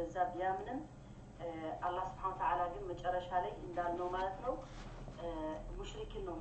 በዛ ቢያምንም አላህ Subhanahu Wa Ta'ala ግን መጨረሻ ላይ እንዳልነው ማለት ነው ሙሽሪክን ነው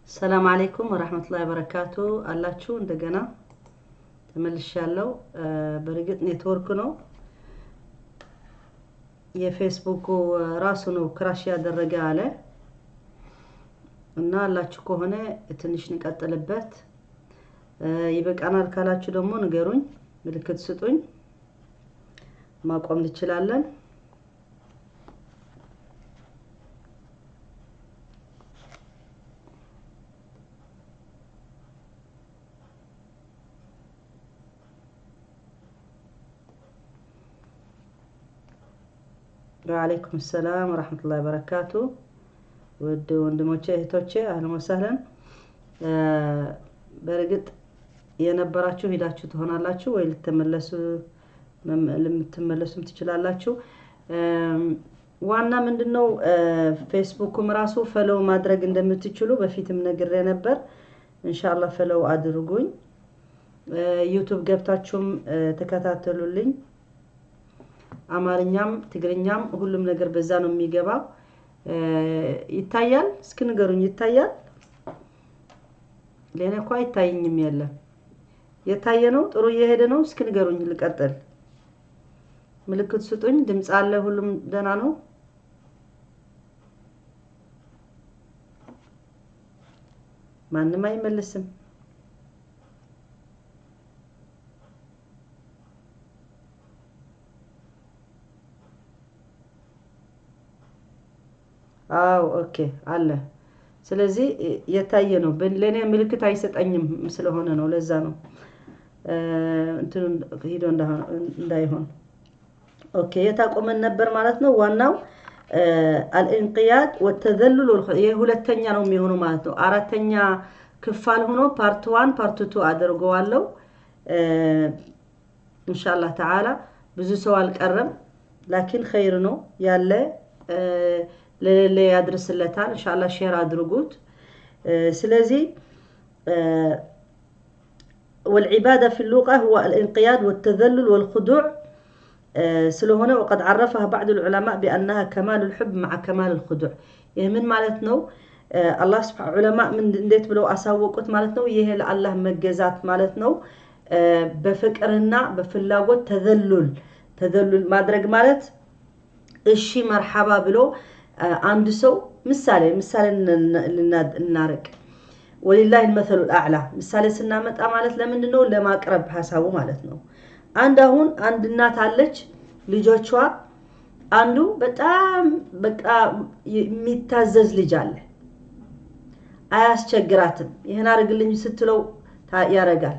السلام عليكم ورحمة الله وبركاته አላችሁ እንደገና ተመልሻለሁ በርግጥ ኔትወርክ ነው የፌስቡክ ራሱ ነው ክራሽ ያደረገ አለ እና አላችሁ ከሆነ ትንሽ እንቀጥልበት ይበቃናል ካላችሁ ደግሞ ንገሩኝ ምልክት ስጡኝ ማቆም እንችላለን وعليكم السلام ورحمة الله وبركاته ወንድሞቼ እህቶቼ አህለን ወሰህለን በርግጥ የነበራችሁ ሄዳችሁ ትሆናላችሁ ወይ ልትመለሱም ትችላላችሁ ዋና ምንድነው ፌስቡክም ራሱ ፎሎው ማድረግ እንደምትችሉ በፊትም ነግሬ ነበር ኢንሻአላህ ፎሎው አድርጉኝ ዩቲዩብ ገብታችሁም ተከታተሉልኝ አማርኛም ትግርኛም ሁሉም ነገር በዛ ነው የሚገባው ይታያል እስኪ ንገሩኝ ይታያል ለኔ እኮ አይታየኝም የለም የታየ ነው ጥሩ እየሄደ ነው እስኪ ንገሩኝ ልቀጥል ምልክት ስጡኝ ድምጽ አለ ሁሉም ደና ነው ማንንም አይመልስም አው ኦኬ አለ ስለዚህ የታየ ነው ለኔ ምልክት አይሰጠኝም ስለሆነ ነው ለዛ ነው እንትን ሄዶ እንዳይሆን ኦኬ የታቆመን ነበር ማለት ነው ዋናው الانقياد والتذلل የሁለተኛ ነው የሚሆነው ማለት ነው አራተኛ ክፋል ሆኖ ፓርት 1 ፓርት 2 አድርገዋለሁ ኢንሻአላህ ተዓላ ብዙ ሰው አልቀረም لكن خير ነው ያለ ለሌላ ያድርስለታል ኢንሻአላህ ሼር አድርጉት ስለዚህ والعباده في اللغه هو الانقياد والتذلل والخضوع ስለሆነ وقد عرفها بعض العلماء بانها كمال الحب مع كمال الخضوع ይሄ ምን ማለት ነው አላህ Subhanahu ዑለማ ምን እንዴት ብለው አሳወቁት ማለት ነው ይሄ ለአላህ መገዛት ማለት ነው በፍቅርና በፍላጎት ተዘሉል ማድረግ ማለት እሺ መርሐባ ብሎ አንድ ሰው ምሳሌ ልናርቅ ወሊላሂ المثل الاعلى ምሳሌ ስናመጣ ማለት ለምንድነው ለማቅረብ ሐሳቡ ማለት ነው አንድ እናት አለች ልጆቿ አንዱ በጣም በቃ የሚታዘዝ ልጅ አለ አያስቸግራትም ይሄን አርግልኝ ስትለው ያረጋል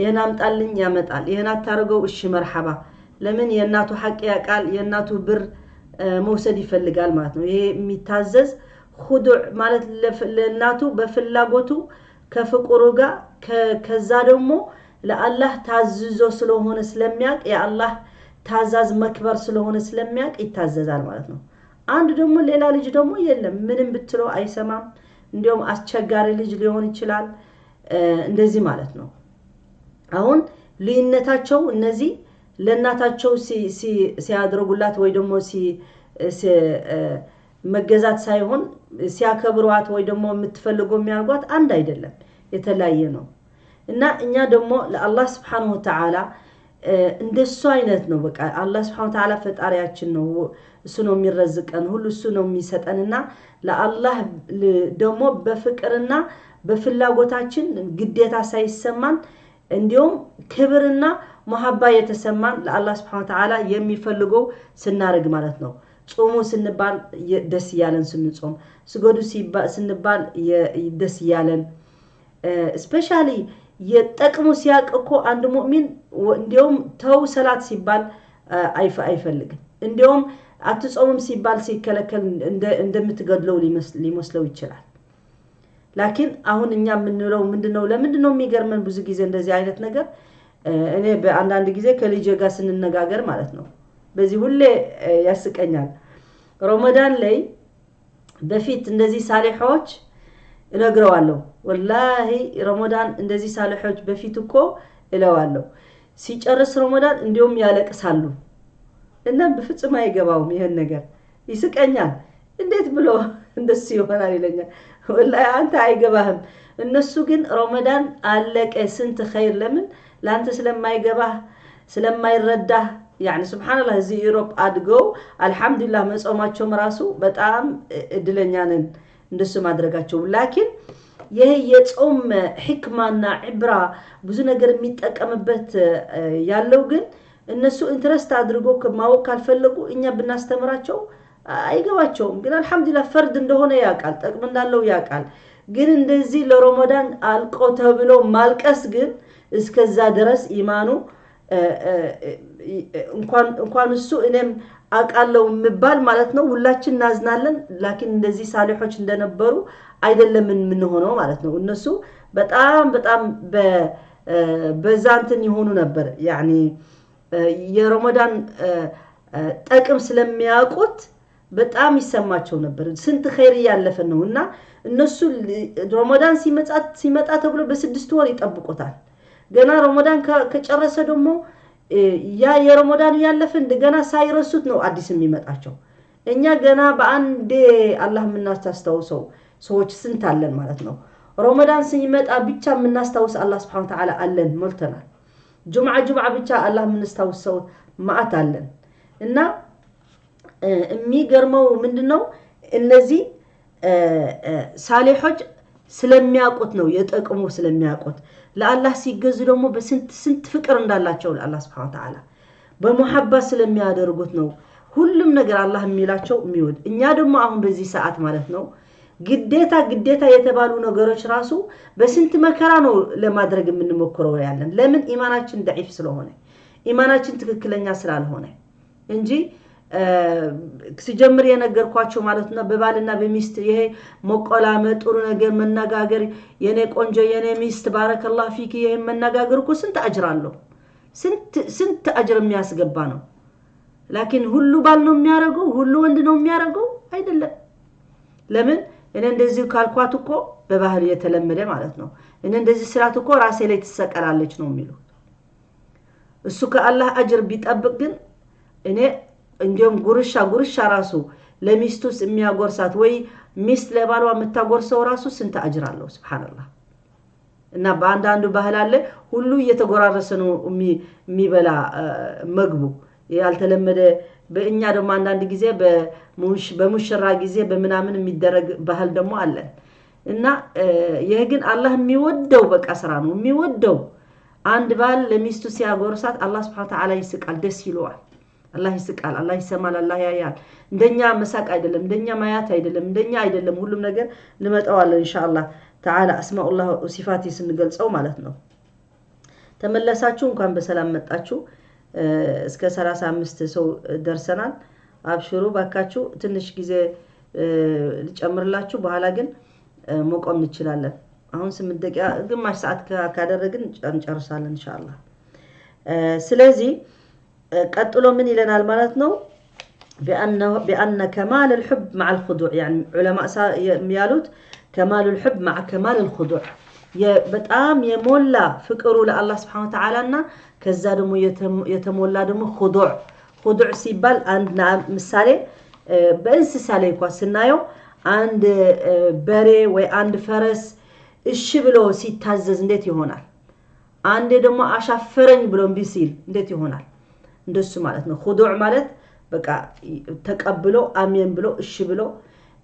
ይሄን አምጣልኝ ያመጣል ይሄን አታርገው እሺ መርሐባ ለምን የእናቱ ሐቅ ያቃል የእናቱ ብር መውሰድ ይፈልጋል ማለት ነው ይሄ የሚታዘዝ خضوع ማለት ለእናቱ በፍላጎቱ ከፍቅሩ ጋር ከዛ ደግሞ ለአላህ ታዝዞ ስለሆነ ስለሚያቅ የአላህ ታዛዝ መክበር ስለሆነ ስለሚያቅ ይታዘዛል ማለት ነው አንድ ደግሞ ሌላ ልጅ ደግሞ የለም ምንም ብትለው አይሰማም እንዲያውም አስቸጋሪ ልጅ ሊሆን ይችላል እንደዚህ ማለት ነው አሁን ልዩነታቸው እነዚህ ለናታቸው ሲያድርጉላት ወይ ደግሞ መገዛት ሳይሆን ሲያከብሯት ወይ ደግሞ የምትፈልገው የሚያርጓት አንድ አይደለም የተለያየ ነው እና እኛ ደግሞ ለአላህ Subhanahu Wa Ta'ala እንደሱ አይነት ነው በቃ አላህ Subhanahu Wa Ta'ala ፈጣሪያችን ነው እሱ ነው የሚረዝቀን ሁሉ እሱ ነው የሚሰጠንና ለአላህ ደግሞ በፍቅርና በፍላጎታችን ግዴታ ሳይሰማን እንዲሁም ክብርና መሐባ የተሰማን ለአላህ Subhanahu Wa Ta'ala የሚፈልገው ስናርግ ማለት ነው ጾሙ ስንባል ደስ ያለን ስንጾም ስገዱ ስንባል ደስ ያለን ስፔሻሊ የጠቅሙ ሲያቀኮ አንድ ሙእሚን እንዲያውም ተው ሰላት ሲባል አይፈልግም እንዲያውም አትጾምም ሲባል ሲከለከል እንደምትገድለው ሊመስለው ይችላል። ላኪን አሁን እኛ የምንለው ምንድነው ለምንድነው የሚገርመን ብዙ ጊዜ እንደዚህ አይነት ነገር እኔ በአንዳንድ ጊዜ ከልጄ ጋር ስንነጋገር ማለት ነው በዚህ ሁሌ ያስቀኛል። ረመዳን ላይ በፊት እንደዚህ ሳሊሖች እነግረዋለሁ ወላሂ ረመዳን እንደዚህ ሳሊሖች በፊት እኮ እለዋለሁ ሲጨርስ ረመዳን እንዲያውም ያለቅሳሉ እና በፍጹም አይገባውም ይሄን ነገር ይስቀኛል። እንዴት ብሎ እንደሱ ይሆናል ይለኛል። ወላሂ አንተ አይገባህም። እነሱ ግን ረመዳን አለቀ ስንት ኸይር ለምን ላንተ ስለማይገባህ ስለማይረዳህ يعني سبحان الله زي يوروب አድገው አልহামዱሊላህ መጾማቸው ራሱ በጣም እድለኛ ነን እንደሱ ማድረጋቸው። ላኪን ይሄ የጾም ህክማና ዕብራ ብዙ ነገር የሚጠቀምበት ያለው ግን እነሱ ኢንትረስት አድርጎ ከማወቅ ካልፈለጉ እኛ ብናስተምራቸው አይገባቸውም። ግን አልহামዱሊላህ ፈርድ እንደሆነ ያውቃል ጥቅም እንዳለው ያውቃል። ግን እንደዚህ ለረመዳን አልቆ ተብሎ ማልቀስ ግን እስከዛ ድረስ ኢማኑ እንኳን እሱ እኔም አቃለው ምባል ማለት ነው ሁላችን እናዝናለን። ላኪን እንደዚህ ሳሊሖች እንደነበሩ አይደለም ምን ሆነው ማለት ነው። እነሱ በጣም በዛንትን ይሆኑ ነበር يعني የረመዳን ጥቅም ስለሚያውቁት በጣም ይሰማቸው ነበር ስንት ኸይር ያለፈ ነውና እነሱ ረመዳን ሲመጣ ተብሎ በ6 ወር ይጠብቁታል። ገና ረመዳን ከጨረሰ ደግሞ ያ የረመዳን ያለፈ እንደገና ሳይረሱት ነው አዲስ የሚመጣቸው። እኛ ገና በአንዴ አላህ ምናስተስተውሰው ሰዎች ስንት አለን ማለት ነው። ረመዳን ሲመጣ ብቻ ምናስተውስ አላህ Subhanahu Wa Ta'ala አለን ሞልተናል። ጁምዓ ብቻ አላህ ምንስተውሰው ማአት አለን እና የሚገርመው ምንድነው እነዚህ ሳሊሖች ስለሚያውቁት ነው የጠቅሙ ስለሚያውቁት ለአላህ ሲገዙ ደግሞ በስንት ፍቅር እንዳላቸው ለአላህ Subhanahu Wa Ta'ala በመሐባ ስለሚያደርጉት ነው ሁሉም ነገር አላህ የሚላቸው የሚወድ። እኛ ደግሞ አሁን በዚህ ሰዓት ማለት ነው ግዴታ የተባሉ ነገሮች ራሱ በስንት መከራ ነው ለማድረግ የምንሞክረው ያለን ለምን ኢማናችን ضعيف ስለሆነ ኢማናችን ትክክለኛ ስላልሆነ እንጂ ሲጀምር የነገርኳቸው ማለት ነው በባልና በሚስት ይሄ መቆላመ ጥሩ ነገር መነጋገር የኔ ቆንጆ የኔ ሚስት ባረከላህ ፊክ ይሄ መነጋገር እኮ ስንት አጅር አለው ስንት አጅር የሚያስገባ ነው። ላኪን ሁሉ ባል ነው የሚያረገው ሁሉ ወንድ ነው የሚያረገው አይደለም። ለምን እኔ እንደዚህ ካልኳት እኮ በባህል የተለመደ ማለት ነው እኔ እንደዚህ ስራት እኮ ራሴ ላይ ተሰቀላለች ነው የሚሉ እሱ ከአላህ አጅር ቢጠብቅ ግን እኔ እንዲሁም ጉርሻ ራሱ ለሚስቱስ የሚያጎርሳት ወይ ሚስት ለባሏ የምታጎርሰው ራሱ ስንት አጅር አለው ሱብሃንአላህ። እና በአንዳንዱ ባህል አለ ሁሉ እየተጎራረሰ ነው የሚበላ መግቡ ያልተለመደ በእኛ ደግሞ አንዳንድ ጊዜ በሙሽራ ጊዜ በመናምን የሚደረግ ባህል ደግሞ አለ እና ይሄ ግን አላህ የሚወደው በቃ ስራ ነው የሚወደው። አንድ ባል ለሚስቱ ሲያጎርሳት አላህ Subhanahu Wa Ta'ala ይስቃል ደስ ይለዋል። አላህ ይስቃል አላህ ይሰማል አላህ ያያል። እንደኛ መሳቅ አይደለም እንደኛ ማያት አይደለም እንደኛ አይደለም ሁሉም ነገር ልመጣዋለን ኢንሻአላህ تعالى اسماء الله وصفاته ስንገልጸው ማለት ነው። ተመለሳችሁ እንኳን በሰላም መጣችሁ። እስከ 35 ሰው ደርሰናል። አብሽሩ ባካችሁ ትንሽ ጊዜ ልጨምርላችሁ በኋላ ግን መቆም እንችላለን። አሁን 8 ደቂቃ ግማሽ ሰዓት ካደረግን እንጨርሳለን ኢንሻአላህ። ስለዚህ ቀጥሎ ምን ይለናል ማለት ነው بأن كمال الحب مع الخضوع يعني علماء يالوت كمال الحب مع كمال الخضوع በጣም የሞላ ፍቅሩ ለአላህ Subhanahu Wa Ta'ala እና ከዛ ደግሞ የተሞላ ደግሞ خضوع ሲባል አንድ ምሳሌ በእንስሳ ላይ እንኳን ስናየው አንድ በሬ ወይ አንድ ፈረስ እሺ ብሎ ሲታዘዝ እንዴት ይሆናል? አንዴ ደግሞ አሻፈረኝ ብሎ ቢሲል እንዴት ይሆናል? እንደሱ ማለት ነው። خضوع ማለት በቃ ተቀብሎ አሜን ብሎ እሺ ብሎ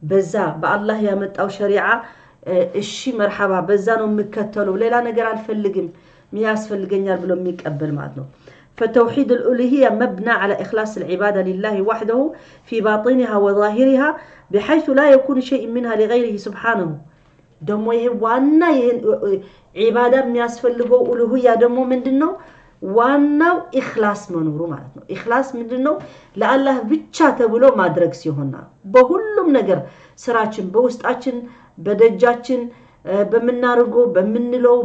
በዛ በአላህ ያመጣው ሸሪዓ እሺ መርሐባ በዛ ነው የምከተለው ሌላ ነገር አልፈልግም ሚያስፈልገኛል ብሎ የሚቀበል ማለት ነው። فتوحيد الألوهية مبنى على إخلاص العبادة لله وحده في باطنها وظاهرها بحيث لا يكون شيء منها لغيره سبحانه. دمو يهي وانا عبادة مياسفلقو ألوهية دمو من دنو ዋናው ኢኽላስ መኖሩ ማለት ነው ኢኽላስ ምንድነው ለአላህ ብቻ ተብሎ ማድረግ ሲሆንና በሁሉም ነገር ስራችን በውስጣችን በደጃችን በመናርገው በመንለው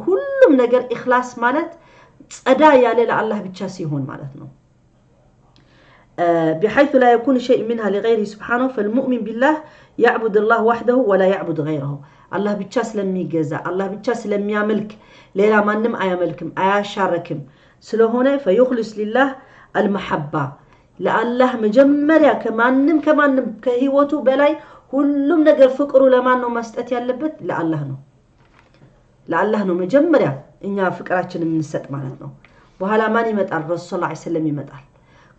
ሁሉም ነገር ኢኽላስ ማለት ጸዳ ያለ ለአላህ ብቻ ሲሆን ማለት ነው بحيث لا يكون شيء منها لغيره سبحانه فالمؤمن بالله يعبد الله وحده ولا يعبد غيره الله بيتشا سلميجزا الله بيتشا سلمياملك ليلا مانم اياملكم اياشاركم سلهونه فيخلص لله المحبه لله مجمريا كمانم كهيوتو بلاي ሁሉም ነገር ፍቅሩ ለማን ነው መስጠት ያለበት ለአላህ ነው መጀመሪያ እኛ ፍቅራችንን እንሰጥ ማለት ነው በኋላ ማን ይመጣል ረሱል ሰለላሁ ዐለይሂ ወሰለም ይመጣል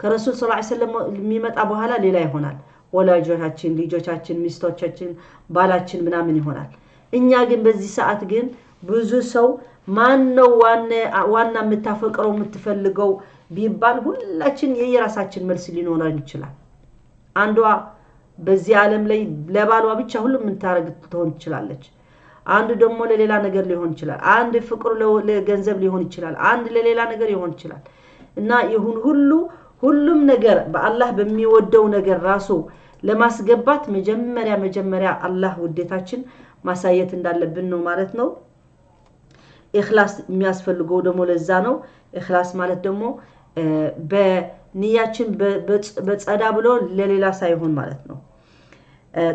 ከረሱል ሰለላሁ ዐለይሂ ወሰለም የሚመጣ በኋላ ሌላ ይሆናል ወላጆቻችን ልጆቻችን ሚስቶቻችን ባላችን ምናምን ይሆናል እኛ ግን በዚህ ሰዓት ግን ብዙ ሰው ማን ነው ዋና የምታፈቅረው የምትፈልገው ቢባል ሁላችን የየራሳችን መልስ ሊኖረን ይችላል አንዷ በዚህ ዓለም ላይ ለባሏ ብቻ ሁሉም እንታረግ ትሆን ይችላልች አንድ ደግሞ ለሌላ ነገር ሊሆን ይችላል አንድ ፍቅሩ ለገንዘብ ሊሆን ይችላል አንድ ለሌላ ነገር ሊሆን ይችላል እና ይሁን ሁሉም ነገር በአላህ በሚወደው ነገር ራሱ ለማስገባት መጀመሪያ አላህ ውዴታችን ማሳየት እንዳለብን ነው ማለት ነው ኢኽላስ የሚያስፈልገው ደግሞ ለዛ ነው ኢኽላስ ማለት ደግሞ በንያችን በጸዳ ብሎ ለሌላ ሳይሆን ማለት ነው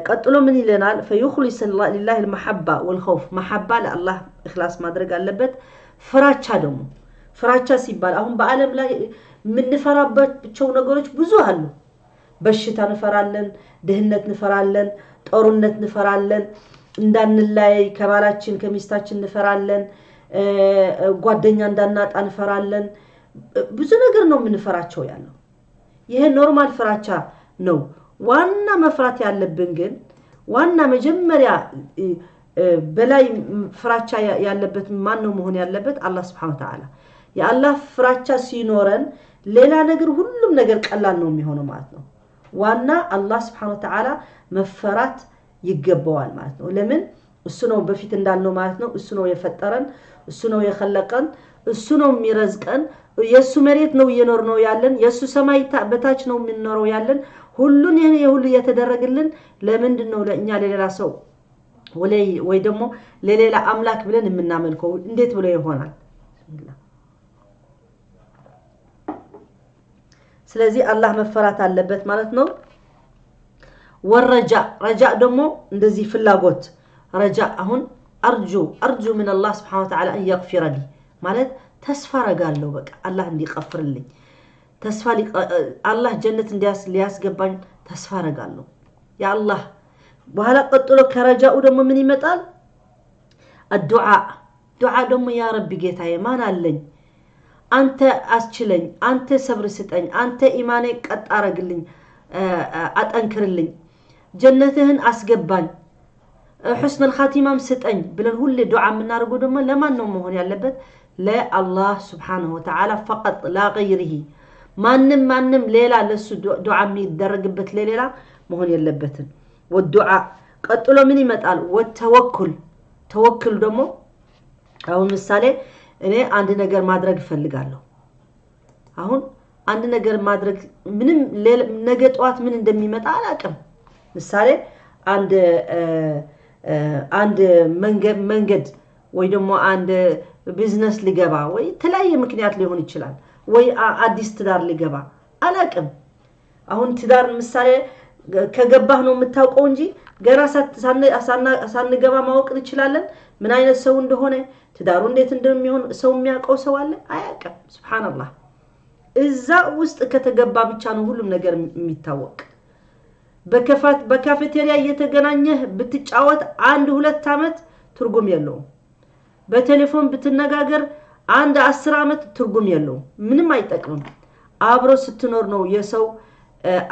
ቀጥሎ ምን ይለናል فيخلص لله المحبه والخوف محبه لله اخلاص ማድረግ አለበት ፍራቻ ሲባል አሁን በአለም ላይ ምን ፈራባቸው ነገሮች ብዙ አሉ በሽታ እንፈራለን ድህነት እንፈራለን ጦርነት እንፈራለን እንዳንላይ ከባላችን ከሚስታችን እንፈራለን ጓደኛ እንዳናጣ እንፈራለን ብዙ ነገር ነው ምንፈራቸው ያለው ይሄ ኖርማል ፍራቻ ነው ዋና መፍራት ያለብን ግን ዋና መጀመሪያ በላይ ፍራቻ ያለበት ማን ነው መሆን ያለበት አላህ Subhanahu Wa Ta'ala የአላህ ፍራቻ ሲኖረን ሌላ ነገር ሁሉም ነገር ቀላል ነው የሚሆነው ማለት ነው ዋና አላህ Subhanahu Wa Ta'ala መፈራት ይገባዋል ማለት ነው ለምን እሱ ነው በፊት እንዳልነው ማለት ነው እሱ ነው የፈጠረን እሱ ነው የخلቀን እሱ ነው የሚረዝቀን የሱ መሬት ነው እየኖር ነው ያለን የሱ ሰማይ በታች ነው የምንኖረው ያለን ሁሉን ሁሉ የተደረገልን ለምንድን ነው ለኛ ለሌላ ሰው ወይ ደግሞ ለሌላ አምላክ ብለን የምናመልከው እንዴት ብሎ ይሆናል ስለዚህ አላህ መፈራት አለበት ማለት ነው ረጃ ደግሞ እንደዚህ ፍላጎት ረጃ አሁን አርጁ من الله سبحانه وتعالى ان يغفر لي ማለት ተስፋ አረጋለሁ በቃ አላህ እንዲቀፍርልኝ ተስፋ አላህ ጀነት ሊያስገባኝ ተስፋ አረጋለሁ ያ አላህ በኋላ ቀጥሎ ከረጃኡ ደግሞ ምን ይመጣል ዱዓ ደግሞ ያ ረቢ ጌታዬ ማን አለኝ አንተ አስችለኝ አንተ ሰብር ስጠኝ አንተ ኢማኔ ቀጥ አረግልኝ አጠንክርልኝ ጀነትህን አስገባኝ حسن الخاتمه ስጠኝ ብለን ሁሌ ዱዓ ምናርገው ደግሞ ለማን ነው መሆን ያለበት ለአላህ Subhanahu Wa Ta'ala فقط لا غيره ማንም ሌላ ለሱ ዱዓ የሚደረግበት ለሌላ መሆን የለበትም ወዱዓ ቀጥሎ ምን ይመጣል ተወኩል ደግሞ አሁን ምሳሌ እኔ አንድ ነገር ማድረግ ፈልጋለሁ አሁን አንድ ነገር ማድረግ ምንም ነገ ጧት ምን እንደሚመጣ አላቀም ምሳሌ አንድ መንገድ ወይ ደግሞ አንድ ቢዝነስ ሊገባ ወይ ተለያየ ምክንያት ሊሆን ይችላል ወይ አዲስ ትዳር ሊገባ አላቀም አሁን ትዳር ምሳሌ ከገባህ ነው የምታውቀው እንጂ ገና ሳንገባ ማወቅ እንችላለን ምን አይነት ሰው እንደሆነ ትዳሩ እንዴት እንደሚሆን ሰው የሚያውቀው ሰው አለ አያቀም ሱብሃንአላህ እዛ ውስጥ ከተገባ ብቻ ነው ሁሉም ነገር የሚታወቅ በካፌቴሪያ እየተገናኘህ ብትጫወት 1-2 አመት ትርጉም የለውም በቴሌፎን ብትነጋገር 10 አመት ትርጉም የለውም ምንም አይጠቅምም አብሮ ስትኖር ነው የሰው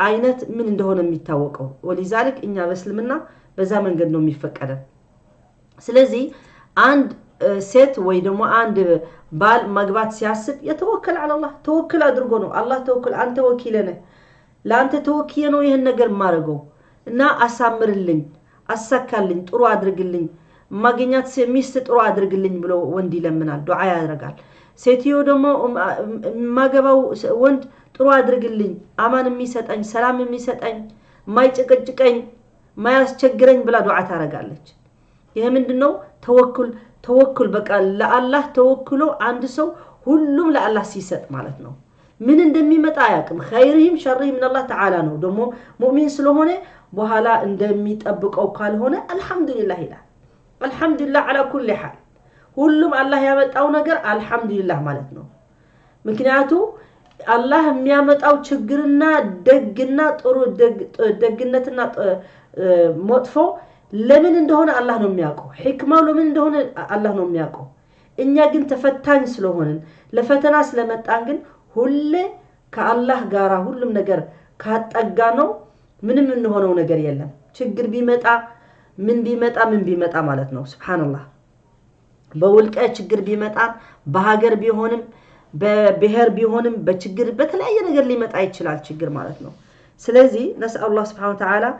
አይነት ምን እንደሆነ የሚታወቀው ወሊዛልክ እኛ በእስልምና በዛ መንገድ ነው የሚፈቀደው ስለዚህ አንድ ሴት ወይ ደግሞ አንድ ባል ማግባት ሲያስብ የተወከለ አላህ ተወክል አድርጎ ነው አላህ ተወክል አንተ ወኪለነ ላንተ ተወክየ ነው ይሄን ነገር ማረገው እና አሳምርልኝ አሳካልኝ ጥሩ አድርግልኝ ማግኛት ሚስት ጥሩ አድርግልኝ ብሎ ወንድ ይለምናል ዱዓ ያደርጋል ሴትዮ ደግሞ ማገባው ወንድ ጥሩ አድርግልኝ አማን የሚሰጠኝ ሰላም የሚሰጠኝ ማይጨቀጭቀኝ ማያስቸግረኝ ብላ ዱዓ ታረጋለች ይሄ ምንድነው ተወኩል በቃ ለአላህ ተወክሎ አንድ ሰው ሁሉም ለአላህ ሲሰጥ ማለት ነው ምን እንደሚመጣ ያቅም ኸይርህም ሸርህም من الله تعالى ነው ደግሞ ሙእሚን ስለሆነ በኋላ እንደሚጠብቀው ካልሆነ አልহামዱሊላህ ይላል አልহামዱሊላህ على كل حال ሁሉም አላህ ያመጣው ነገር አልহামዱሊላህ ማለት ነው ምክንያቱም አላህ የሚያመጣው ችግርና ደግና ጥሩ ደግነትና ሞጥፎ ለምን እንደሆነ አላህ ነው የሚያውቀው ህክማው ለምን እንደሆነ አላህ ነው የሚያውቀው እኛ ግን ተፈታኝ ስለሆነን ለፈተና ስለመጣን ግን ሁሌ ከአላህ ጋራ ሁሉም ነገር ካጠጋ ነው ምንም እንሆነው ነገር የለም ችግር ቢመጣ ምን ቢመጣ ማለት ነው ሱብሃንአላህ በውልቀ ችግር ቢመጣ በሀገር ቢሆንም በብሔር ቢሆንም በችግር በተለያየ ነገር ሊመጣ ይችላል ችግር ማለት ነው ስለዚህ ነስአል አላህ Subhanahu Wa Ta'ala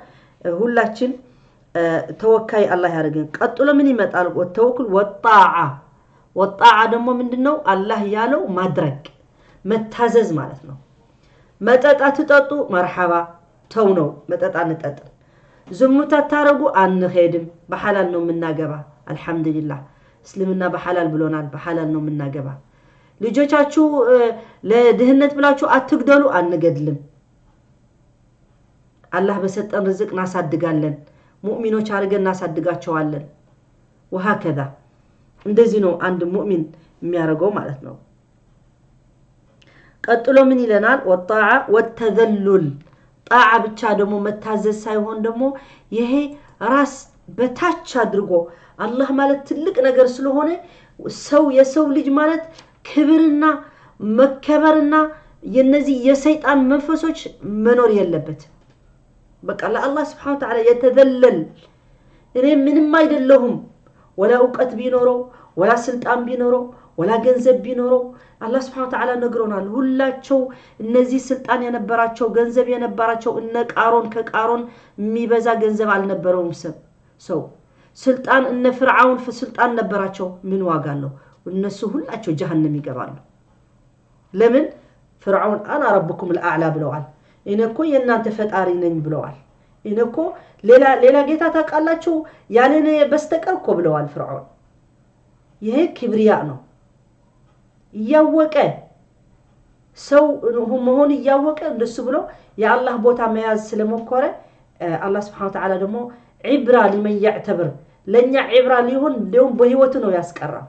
ሁላችን ተወካይ አላህ ያርገን ቀጥሎ ምን ይመጣል ወተወኩል ወጣዓ ደግሞ ምንድነው አላህ ያለው ማድረግ መታዘዝ ማለት ነው መጠጣት ተጠጡ መርሐባ ተው ነው መጠጣት እንጠጥ ዝሙት ታረጉ አንሄድም በሐላል ነው ምናገባ አልহামዱሊላህ እስልምና በሐላል ብሎናል በሐላል ነው ምናገባ ልጆቻችሁ ለድህነት ብላችሁ አትግደሉ አንገድልም አላህ በሰጠን ርዝቅ እናሳድጋለን ሙእሚኖች አርገን እናሳድጋቸዋለን وهكذا እንደዚህ ነው አንድ ሙእሚን የሚያረጋው ማለት ነው ቀጥሎ ምን ይለናል ወጣዓ ወተዘልል ጣዓ ብቻ ደግሞ መታዘዝ ሳይሆን ደግሞ ይሄ ራስ በታች አድርጎ አላህ ማለት ትልቅ ነገር ስለሆነ የሰው ልጅ ማለት ክብርና መከበርና የነዚህ የሰይጣን መንፈሶች መኖር የለበት በቃ ለአላህ Subhanahu Wa Ta'ala የተዘለል እኔ ምንም አይደለሁም ወላ ዕውቀት ቢኖረው ወላ ስልጣን ቢኖረው ወላ ገንዘብ ቢኖረው አላህ Subhanahu Wa Ta'ala ነግሮናል ሁላቸው እነዚህ ስልጣን የነበራቸው ገንዘብ የነበራቸው እነ ቃሮን ከቃሮን የሚበዛ ገንዘብ አልነበረውም ሰው ስልጣን እነ ፍርዓውን ፍስልጣን ነበራቸው ምን ዋጋ አለው እነሱ ሁላቸው ጀሃነም ይገባሉ ለምን ፍርዓውን አና ረብኩም الأعلى ብለዋል እነኮ የናንተ ፈጣሪ ነኝ ብለዋል እነኮ ሌላ ጌታ ታቃላችሁ ያለኔ በስተቀርኮ ብለዋል ፍርዓውን ይሄ ክብሪያ ነው ያወቀ ሰው መሆን ያወቀ እንደሱ ብሎ የአላህ ቦታ መያዝ ስለሞከረ አላህ Subhanahu Wa Ta'ala ደግሞ ዒብራ ለምን ያዕተብር ለኛ ዒብራ ሊሆን ደም በህይወቱ ነው ያስቀራው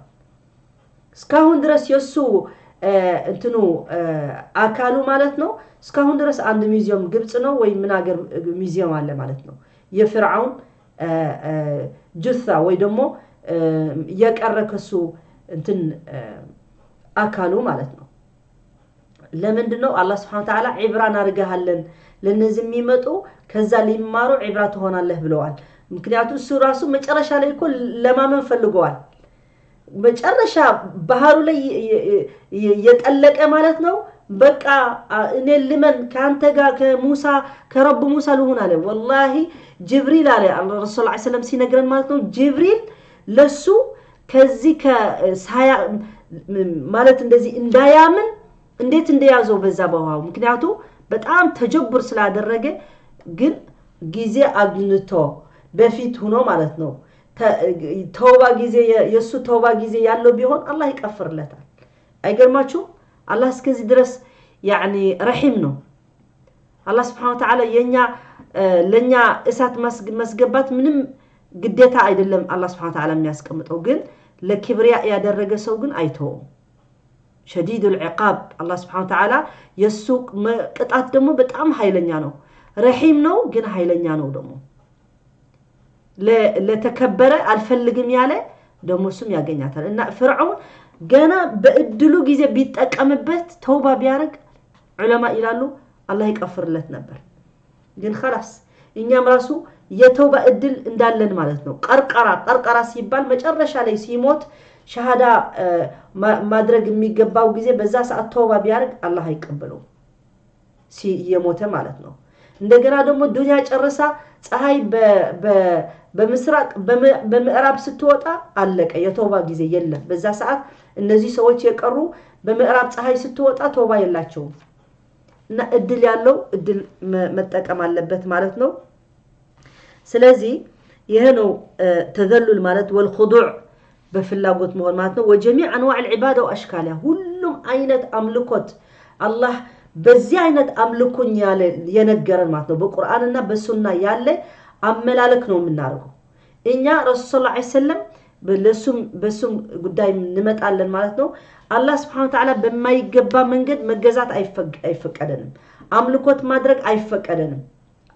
እስካሁን ድረስ የሱ እንትኑ አካሉ ማለት ነው እስካሁን ድረስ አንድ ሙዚየም ግብጽ ነው ወይ ምን ሀገር ሙዚየም አለ ማለት ነው የፍርዓውን ጅሳ ወይ ደግሞ የቀረከሱ እንትን አካሉ ማለት ነው ለምንድነው አላህ Subhanahu Wa Ta'ala ዒብራን አርጋሃለን ለነዚህ የሚመጡ ከዛ ሊማሩ ዒብራ ትሆናለህ ብለዋል ምክንያቱም እሱ ራሱ መጨረሻ ላይ እኮ ለማመን ፈልገዋል መጨረሻ ባህሩ ላይ የጠለቀ ማለት ነው በቃ እኔ ለምን ካንተ ጋር ከሙሳ ከረብ ሙሳ ልሆን አለ والله ጅብሪል አለ አላህ ረሱል ሰለላሁ ዐለይሂ ወሰለም ሲነግረን ማለት ነው ጅብሪል ለሱ ከዚህ ከሳያ ማለት እንደዚህ እንዳያምን እንዴት እንደያዘው በዛ በኋው ምክንያቱም በጣም ተጀብር ስላደረገ ግን ጊዜ አግኝቶ በፊት ሆኖ ማለት ነው ተውባ ጊዜ የሱ ተውባ ጊዜ ያለው ቢሆን አላህ ይቀፍርለታል አይገርማችሁ አላህ እስከዚህ ድረስ يعني ረሂም ነው አላህ Subhanahu Wa Ta'ala ለኛ እሳት መስገባት ምንም ግዴታ አይደለም አላህ Subhanahu Wa Ta'ala የሚያስቀምጠው ግን ለክብሪያ ያደረገ ሰው ግን አይተው شديد العقاب الله سبحانه وتعالى يسوق ቅጣት ደግሞ በጣም ኃይለኛ ነው ረሂም ነው ግን ኃይለኛ ነው ደግሞ ለተከበረ አልፈልግም ያለ ደግሞ እሱም ያገኛታል እና ፍርዓውን ገና በእድሉ ጊዜ ቢጠቀምበት ተውባ ቢያረግ ዑለማ ይላሉ አላህ ይቀፍርለት ነበር ግን خلاص እኛም ራሱ የተውባ እድል እንዳለን ማለት ነው ቀርቀራ ሲባል መጨረሻ ላይ ሲሞት ሸሃዳ ማድረግ የሚገባው ጊዜ በዛ ሰዓት ተውባ ቢያረግ አላህ አይቀበለው ሲየሞተ ማለት ነው እንደገና ደግሞ ዱንያ ጨርሳ ፀሐይ በምስራቅ በምዕራብ ስትወጣ አለቀ የተውባ ጊዜ የለም በዛ ሰዓት እነዚህ ሰዎች የቀሩ በምዕራብ ፀሐይ ስትወጣ ተውባ የላቸውም እና እድል ያለው እድል መጠቀም አለበት ማለት ነው ስለዚህ ይሄ ነው ተዘልል ማለት والخضوع በፍላጎት መሆን ማለት ነው وجميع انواع العباده واشكالها ሁሉም አይነት አምልኮት አላህ በዚህ አይነት አምልኮኝ ያለ የነገረን ማለት ነው በቁርአንና በሱና ያለ አመላለክ ነው የምናደርገው እኛ ረሱል ሰለላሁ ዐለይሂ ወሰለም በሱም ጉዳይ እንመጣለን ማለት ነው አላህ Subhanahu Wa Ta'ala በማይገባ መንገድ መገዛት አይፈቀደንም አምልኮት ማድረግ አይፈቀደንም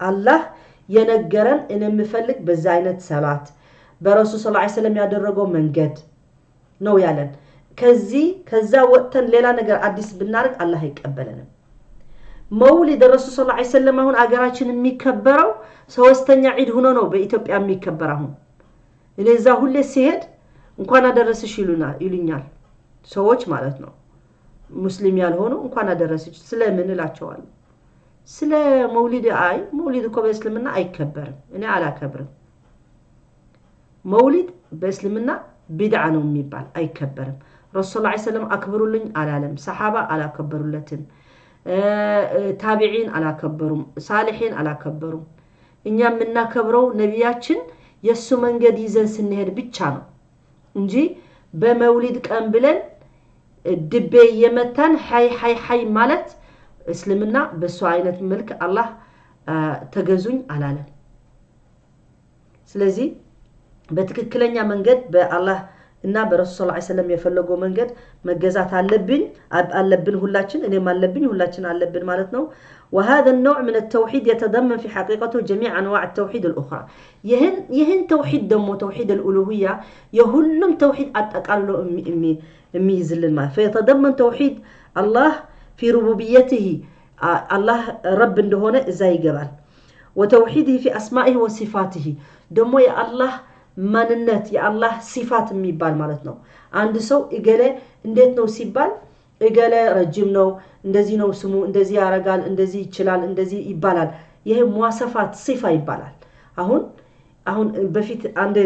አላህ የነገረን እንምፈልግ በዛ አይነት ሰላት በረሱል ሰለላሁ ዐለይሂ ወሰለም ያደረገው መንገድ ነው ያለን ከዛ ወጥተን ሌላ ነገር አዲስ ብናርግ አላህ አይቀበለንም መውሊድ ረሱል ሰለላሁ ዐለይሂ ወሰለም አሁን አገራችን የሚከበረው ሶስተኛ ዒድ ሆኖ ነው በኢትዮጵያ የሚከበረው አሁን እነዛ ሁሌ ሲሄድ እንኳን አደረሰሽ ይሉኛል ሰዎች ማለት ነው ሙስሊም ያልሆኑ እንኳን አደረሰሽ ስለምን እላቸዋለሁ ስለ መውሊድ መውሊድ እኮ በእስልምና አይከበርም እኔ አላከብርም መውሊድ በእስልምና ቢድዓ ነው የሚባል አይከበርም ረሱል ሰለላሁ ዐለይሂ ወሰለም አክብሩልኝ አላለም ሰሃባ አላከበሩለትም ታቢዒን አላከበሩም ሳሊሒን አላከበሩም እኛ የምናከብረው ነቢያችን የሱ መንገድ ይዘን ስንሄድ ብቻ ነው እንጂ በመውሊድ ቀን ብለን ድቤ የመታን ሃይ ማለት እስልምና በሱ አይነት መልክ አላህ ተገዙኝ አላለም ስለዚህ በትክክለኛ መንገድ በአላህ እና በረሱል ሰለላሁ ዐለይሂ ወሰለም የፈለገው መንገድ መገዛት አለብን ሁላችን እኔም አለብኝ ሁላችን አለብን ማለት ነው وهذا النوع من التوحيد يتضمن في حقيقته جميع انواع التوحيد الاخرى يهن توحيد دمو توحيد الالوهيه يهلم توحيد اتقالو يميزلن ما فيتضمن توحيد الله في ربوبيته الله رب እንደሆነ እዛ ይገባል وتوحيده في اسمائه وصفاته دمو يا الله ማንነት የአላህ ሲፋት የሚባል ማለት ነው አንድ ሰው እገለ እንዴት ነው ሲባል እገለ ረጅም ነው እንደዚህ ነው ስሙ እንደዚህ ያረጋል እንደዚህ ይችላል እንደዚህ ይባላል ይሄ ሙዋሰፋት ሲፋ ይባላል አሁን በፊት አንድ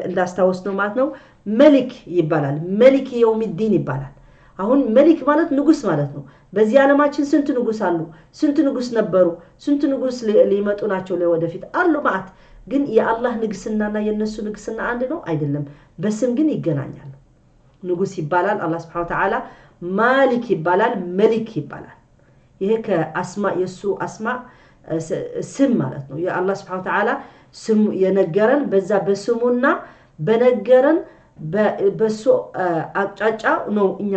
እንዳስታውስ ነው ማለት ነው መሊክ ይባላል መሊክ የውምዲን ይባላል አሁን መሊክ ማለት ንጉስ ማለት ነው በዚህ ዓለማችን ስንት ንጉስ አሉ ስንት ንጉስ ነበሩ ስንት ንጉስ ሊመጡ ናቸው ለወደፊት አሉ ማለት ግን የአላህ ንግስናና የነሱ ንግስና አንድ ነው አይደለም በስም ግን ይገናኛሉ ንጉስ ይባላል አላህ Subhanahu Wa Ta'ala ማሊክ ይባላል መሊክ ይባላል ይሄ ከአስማ የሱ አስማ ስም ማለት ነው የአላህ Subhanahu Wa Ta'ala ስም የነገረን በዛ በስሙና በነገረን በሱ አጫጫ ነው እኛ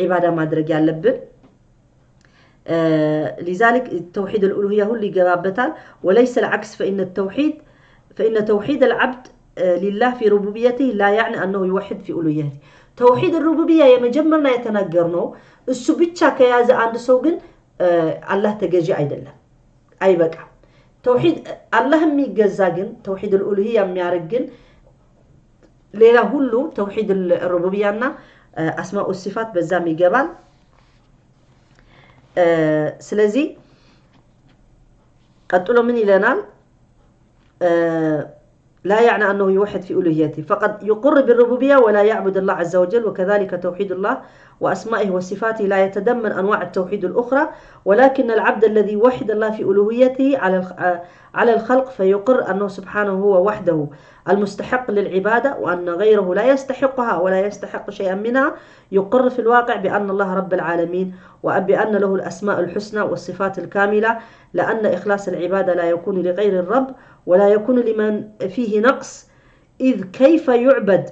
ዒባዳ ማድረግ ያለብን لذلك توحيد الالوهيه هو اللي جوابتال وليس العكس فإن توحيد العبد لله في ربوبيته لا يعني أنه يوحد في ألوهيته توحيد الربوبية يمجمرنا يتنقرنو السو بيتشا كيازا عند سوغن الله تجاجي أيدلا أي بقى توحيد الله ميجزاجن توحيد الألوهية ميارجن ليلا هلو توحيد الربوبية أسماء الصفات بزامي جبال سلازي قلتلو من إلانال لا يعني أنه يوحد في ألوهيته فقد يقر بالربوبية ولا يعبد الله عز وجل وكذلك توحيد الله وأسمائه وصفاته لا يتضمن أنواع التوحيد الأخرى ولكن العبد الذي وحد الله في ألوهيته على الخلق فيقر أنه سبحانه هو وحده المستحق للعبادة وأن غيره لا يستحقها ولا يستحق شيئا منها يقر في الواقع بأن الله رب العالمين وبأن له الأسماء الحسنى والصفات الكاملة لأن إخلاص العبادة لا يكون لغير الرب ولا يكون لمن فيه نقص إذ كيف يعبد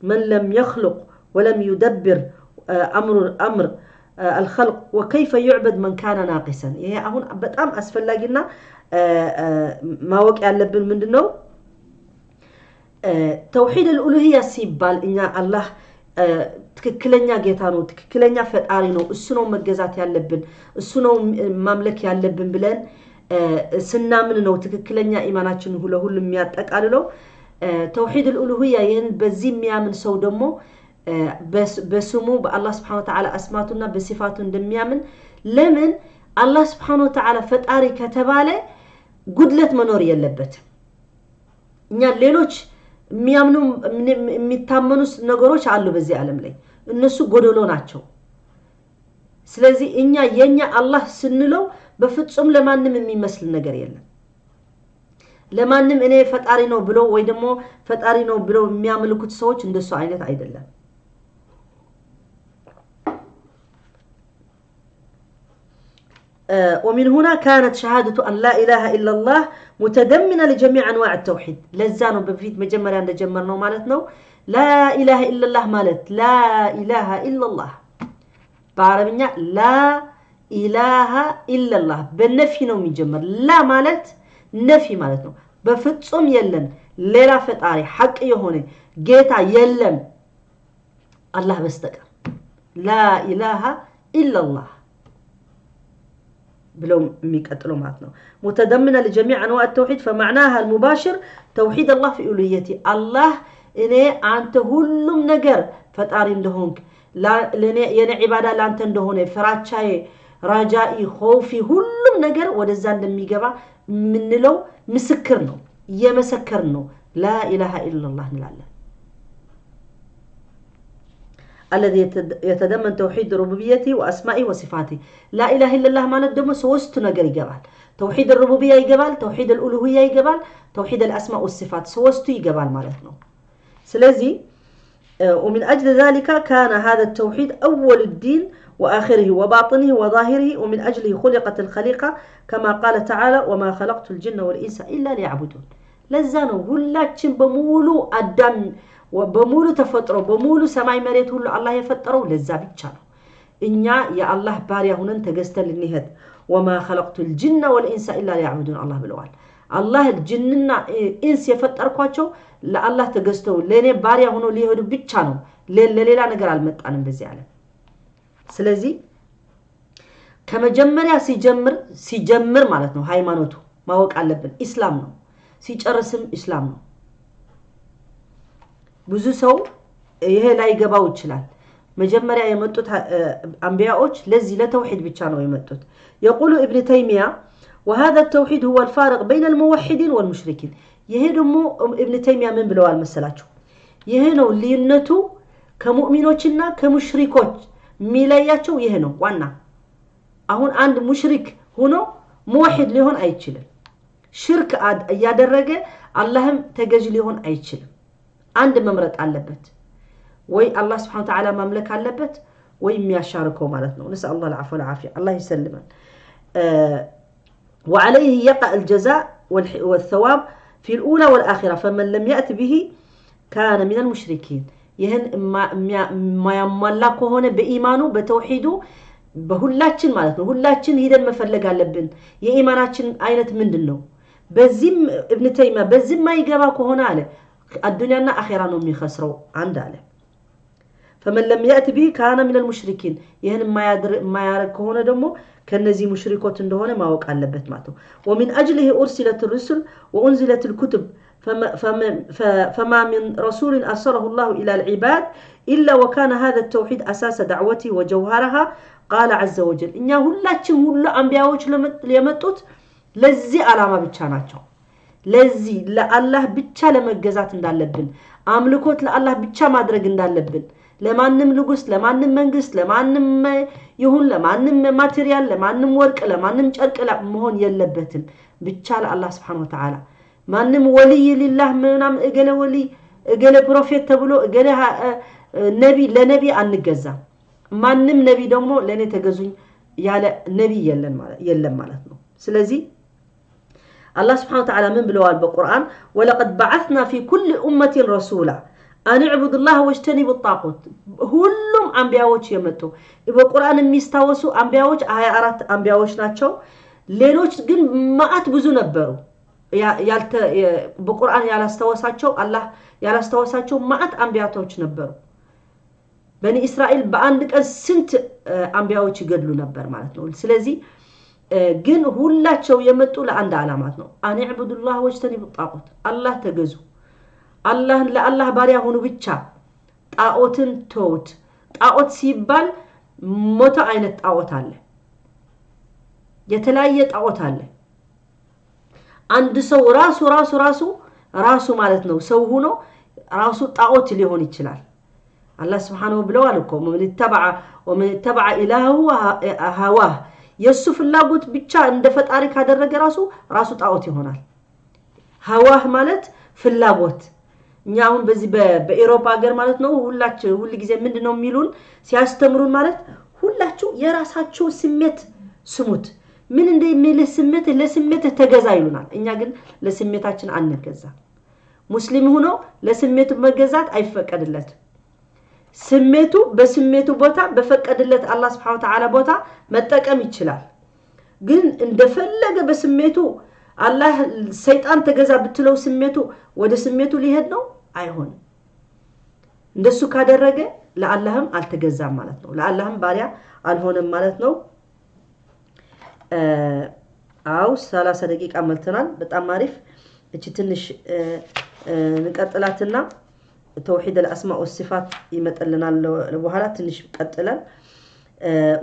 من لم يخلق ولم يدبر أمر الخلق وكيف يعبد من كان ناقصا يعني هون بتأم أسفل لقلنا ما وقع اللبن منه توحيد الألوهية سيبال إن الله ትክክለኛ ጌታ ነው ትክክለኛ ፈጣሪ ነው እሱ ነው መገዛት ያለብን እሱ ነው ማምለክ ያለብን ብለን ስናምን ነው ትክክለኛ ኢማናችን ሁሉ የሚያጠቃልለው ተውሂድ الالوهيه ይሄን በዚህ የሚያምን ሰው ደግሞ በስሙ በአላህ Subhanahu Wa Ta'ala አስማቱና በሲፋቱ እንደሚያምን ለምን አላህ Subhanahu Wa Ta'ala ፈጣሪ ከተባለ ጉድለት መኖር የለበትም እኛ ሌሎች የሚያምኑ የሚታመኑስ ነገሮች አሉ በዚህ ዓለም ላይ እነሱ ጎደሎ ናቸው ስለዚህ እኛ የኛ አላህ ስንለው በፍጹም ለማንም የሚመስል ነገር የለም ለማንም እኔ ፈጣሪ ነው ብሎ ወይ ደግሞ ፈጣሪ ነው ብሎ የሚያመልኩት ሰዎች እንደሱ አይነት አይደለም ومن هنا كانت شهادة أن لا إله إلا الله متضمنة لجميع أنواع التوحيد لزانو بفيت مجمري عند جمرنا مالتنا لا إله إلا الله مالت لا إله إلا الله بعربنا لا إله إلا الله بالنفي نو مجمر لا مالت نفي مالتنا بفتصم يلن ليلا فتاري حق يهوني جيتا يلن الله بستقر لا إله إلا الله بلوم ميقتلوا معناتنا متضمنه لجميع انواع التوحيد فمعناها المباشر توحيد الله في الوهيته الله اني انت كلهم ነገር ፈጣሪ እንደሆንክ ለኔ የኔ ኢባዳ ላንተ እንደሆነ ፍራቻዬ ራጃኢ ኾፊ ሁሉም ነገር ወደዛ እንደሚገባ ምንለው ምስክር ነው የመሰከር ነው لا اله الا الله እንላለን الذي يتضمن توحيد ربوبيته واسمائه وصفاته لا اله الا الله ማለት ደግሞ ሶስት ነገር ይገባል توحيد الربوبيه ይገባል توحيد الالوهيه ይገባል توحيد الاسماء والصفات ሶስቱ ይገባል ማለት ነው ስለዚህ ومن اجل ذلك كان هذا التوحيد اول الدين واخره وباطنه وظاهره ومن اجله خلقت الخليقه كما قال تعالى وما خلقت الجن والانس الا ليعبدون لزانو ሁላችን በሙሉ አዳም وبمولو تفطرو بمولو سماي مريت ሁሉ الله يفطرو ለዛ ብቻ ነው እኛ የአላህ ባሪያ ሆነን ተገዝተን ልንሄድ وما خلقت الجن والانس الا ليعبدون الله ብለዋል الله الجنና ኢንስ የፈጠርኳቸው ለአላህ ተገዝተው ለኔ ባሪያ ሆኖ ሊሄዱ ብቻ ነው ለሌላ ነገር አልመጣንም በዚህ ዓለም ስለዚህ ከመጀመሪያ ሲጀምር ማለት ነው ሃይማኖቱ ማወቅ አለብን እስላም ነው ሲጨርስም እስላም ነው ብዙ ሰው ይሄ ላይ ገባው ይችላል መጀመሪያ የመጡት አንቢያዎች ለዚህ ለተውሂድ ብቻ ነው የመጡት يقول ابن تيميه وهذا التوحيد هو الفارق بين الموحدين والمشركين ይሄ ደግሞ ابن تيميه ምን ብለዋል መሰላችሁ ይሄ ነው ልዩነቱ ከሙእሚኖችና ከሙሽሪኮች ሚለያቸው ይሄ ነው ዋና አሁን አንድ ሙሽሪክ ሆኖ ሙወሂድ ሊሆን አይችልም ሽርክ ያደረገ አላህም ተገዥ ሊሆን አይችልም አንድ መምረጥ አለበት ወይ አላህ Subhanahu Wa Ta'ala ማምለክ አለበት ወይ የሚያሻርከው ማለት ነው نسأل الله العفو والعافية الله يسلمنا وعليه يقع الجزاء والثواب في الأولى والآخرة فمن لم يأت به كان من المشركين يهن ما يملكه هنا بإيمانه بتوحيده بهلاችን ማለት ነው ሁላችን ሄደን መፈለግ አለብን የኢማናችን አይነት ምንድነው በዚህም ابن تيمية በዚህ ማይገባ ከሆነ አለ الدنيا اخره ነው የሚخسرው አንድ አለ فمن لم يأت به كان من المشركين ይሄን ማያረግ ከሆነ ደግሞ ከነዚህ ሙሽሪኮች እንደሆነ ማወቅ አለበት ማለት ነው ومن اجله ارسلت الرسل وانزلت الكتب فما من رسول ارسله الله الى العباد الا وكان هذا التوحيد اساس دعوته وجوهرها قال عز وجل እኛ ሁላችን ሁሉ አንቢያዎች ለመጡት ለዚህ ዓላማ ብቻ ናቸው ለዚህ ለአላህ ብቻ ለመገዛት እንዳለብን አምልኮት ለአላህ ብቻ ማድረግ እንዳለብን ለማንም ንጉስ ለማንም መንግስት ለማንም ይሁን ለማንም ማቴሪያል ለማንም ወርቅ ለማንም ጨርቅ መሆን የለበትም ብቻ ለአላህ Subhanahu Wa Ta'ala ማንም ወልይ ሊላህ ምናም እገለ ወሊ እገለ ፕሮፌት ተብሎ እገለ ነቢ ለነቢ አንገዛ ማንም ነቢ ደግሞ ለኔ ተገዙኝ ያለ ነቢ የለም ማለት ነው ስለዚህ الله سبحانه وتعالى من بلوال بالقرآن ولقد بعثنا في كل أمة رسولا أن اعبدوا الله واجتنبوا الطاغوت كلهم أنبياء يمتوا بالقرآن የሚስታወሱ አንቢያዎች 24 አንቢያዎች ናቸው ሌሎች ግን ማአት ብዙ ነበሩ ያልተ በቁርአን ያላስተዋሳቸው አላህ ያላስተዋሳቸው ማአት አንቢያቶች ነበሩ በኒ እስራኤል በአንድ ቀን ስንት አንቢያዎች ይገድሉ ነበር ማለት ነው ስለዚህ ግን ሁላቸው የመጡ ለአንድ ዓላማት ነው አን ኢዕቡዱላህ ወጅተኒቡ ጣቁት አላህ ተገዙ አላህ ለአላህ ባሪያ ሆኑ ብቻ ጣዖትን ተውት ጣዖት ሲባል ሞተ አይነት ጣዖት አለ የተለያየ ጣዖት አለ አንድ ሰው ራሱ ማለት ነው ሰው ሆኖ ራሱ ጣዖት ሊሆን ይችላል አላህ Subhanahu ብለዋል እኮ ومن اتبع إلهه هواه የሱ ፍላጎት ብቻ እንደ ፈጣሪ ካደረገ ራሱ ጣዖት ይሆናል هواه ማለት ፍላጎት እኛ አሁን በዚህ በአውሮፓ ሀገር ማለት ነው ሁሉ ጊዜ ምንድነው የሚሉን ሲያስተምሩን ማለት ሁላችሁ የራሳችሁ ስሜት ስሙት ምን እንደሚልህ ስሜት ለስሜት ተገዛ ይሉናል እኛ ግን ለስሜታችን አንገዛ ሙስሊም ሆኖ ለስሜቱ መገዛት አይፈቀድለት ስሜቱ በስሜቱ ቦታ በፈቀደለት አላህ Subhanahu Wa Ta'ala ቦታ መጠቀም ይችላል ግን እንደፈለገ በስሜቱ አላህ ሰይጣን ተገዛ ብትለው ስሜቱ ወደ ስሜቱ ሊሄድ ነው አይሆንም እንደሱ ካደረገ ለአላህም አልተገዛም ማለት ነው ለአላህም ባሪያ አልሆነም ማለት ነው አው 30 ደቂቃ መልተናል በጣም አሪፍ እቺ ትንሽ ንቀጥላትና توحيد الأسماء والصفات يمثلنا لبوهلا تنش قتلا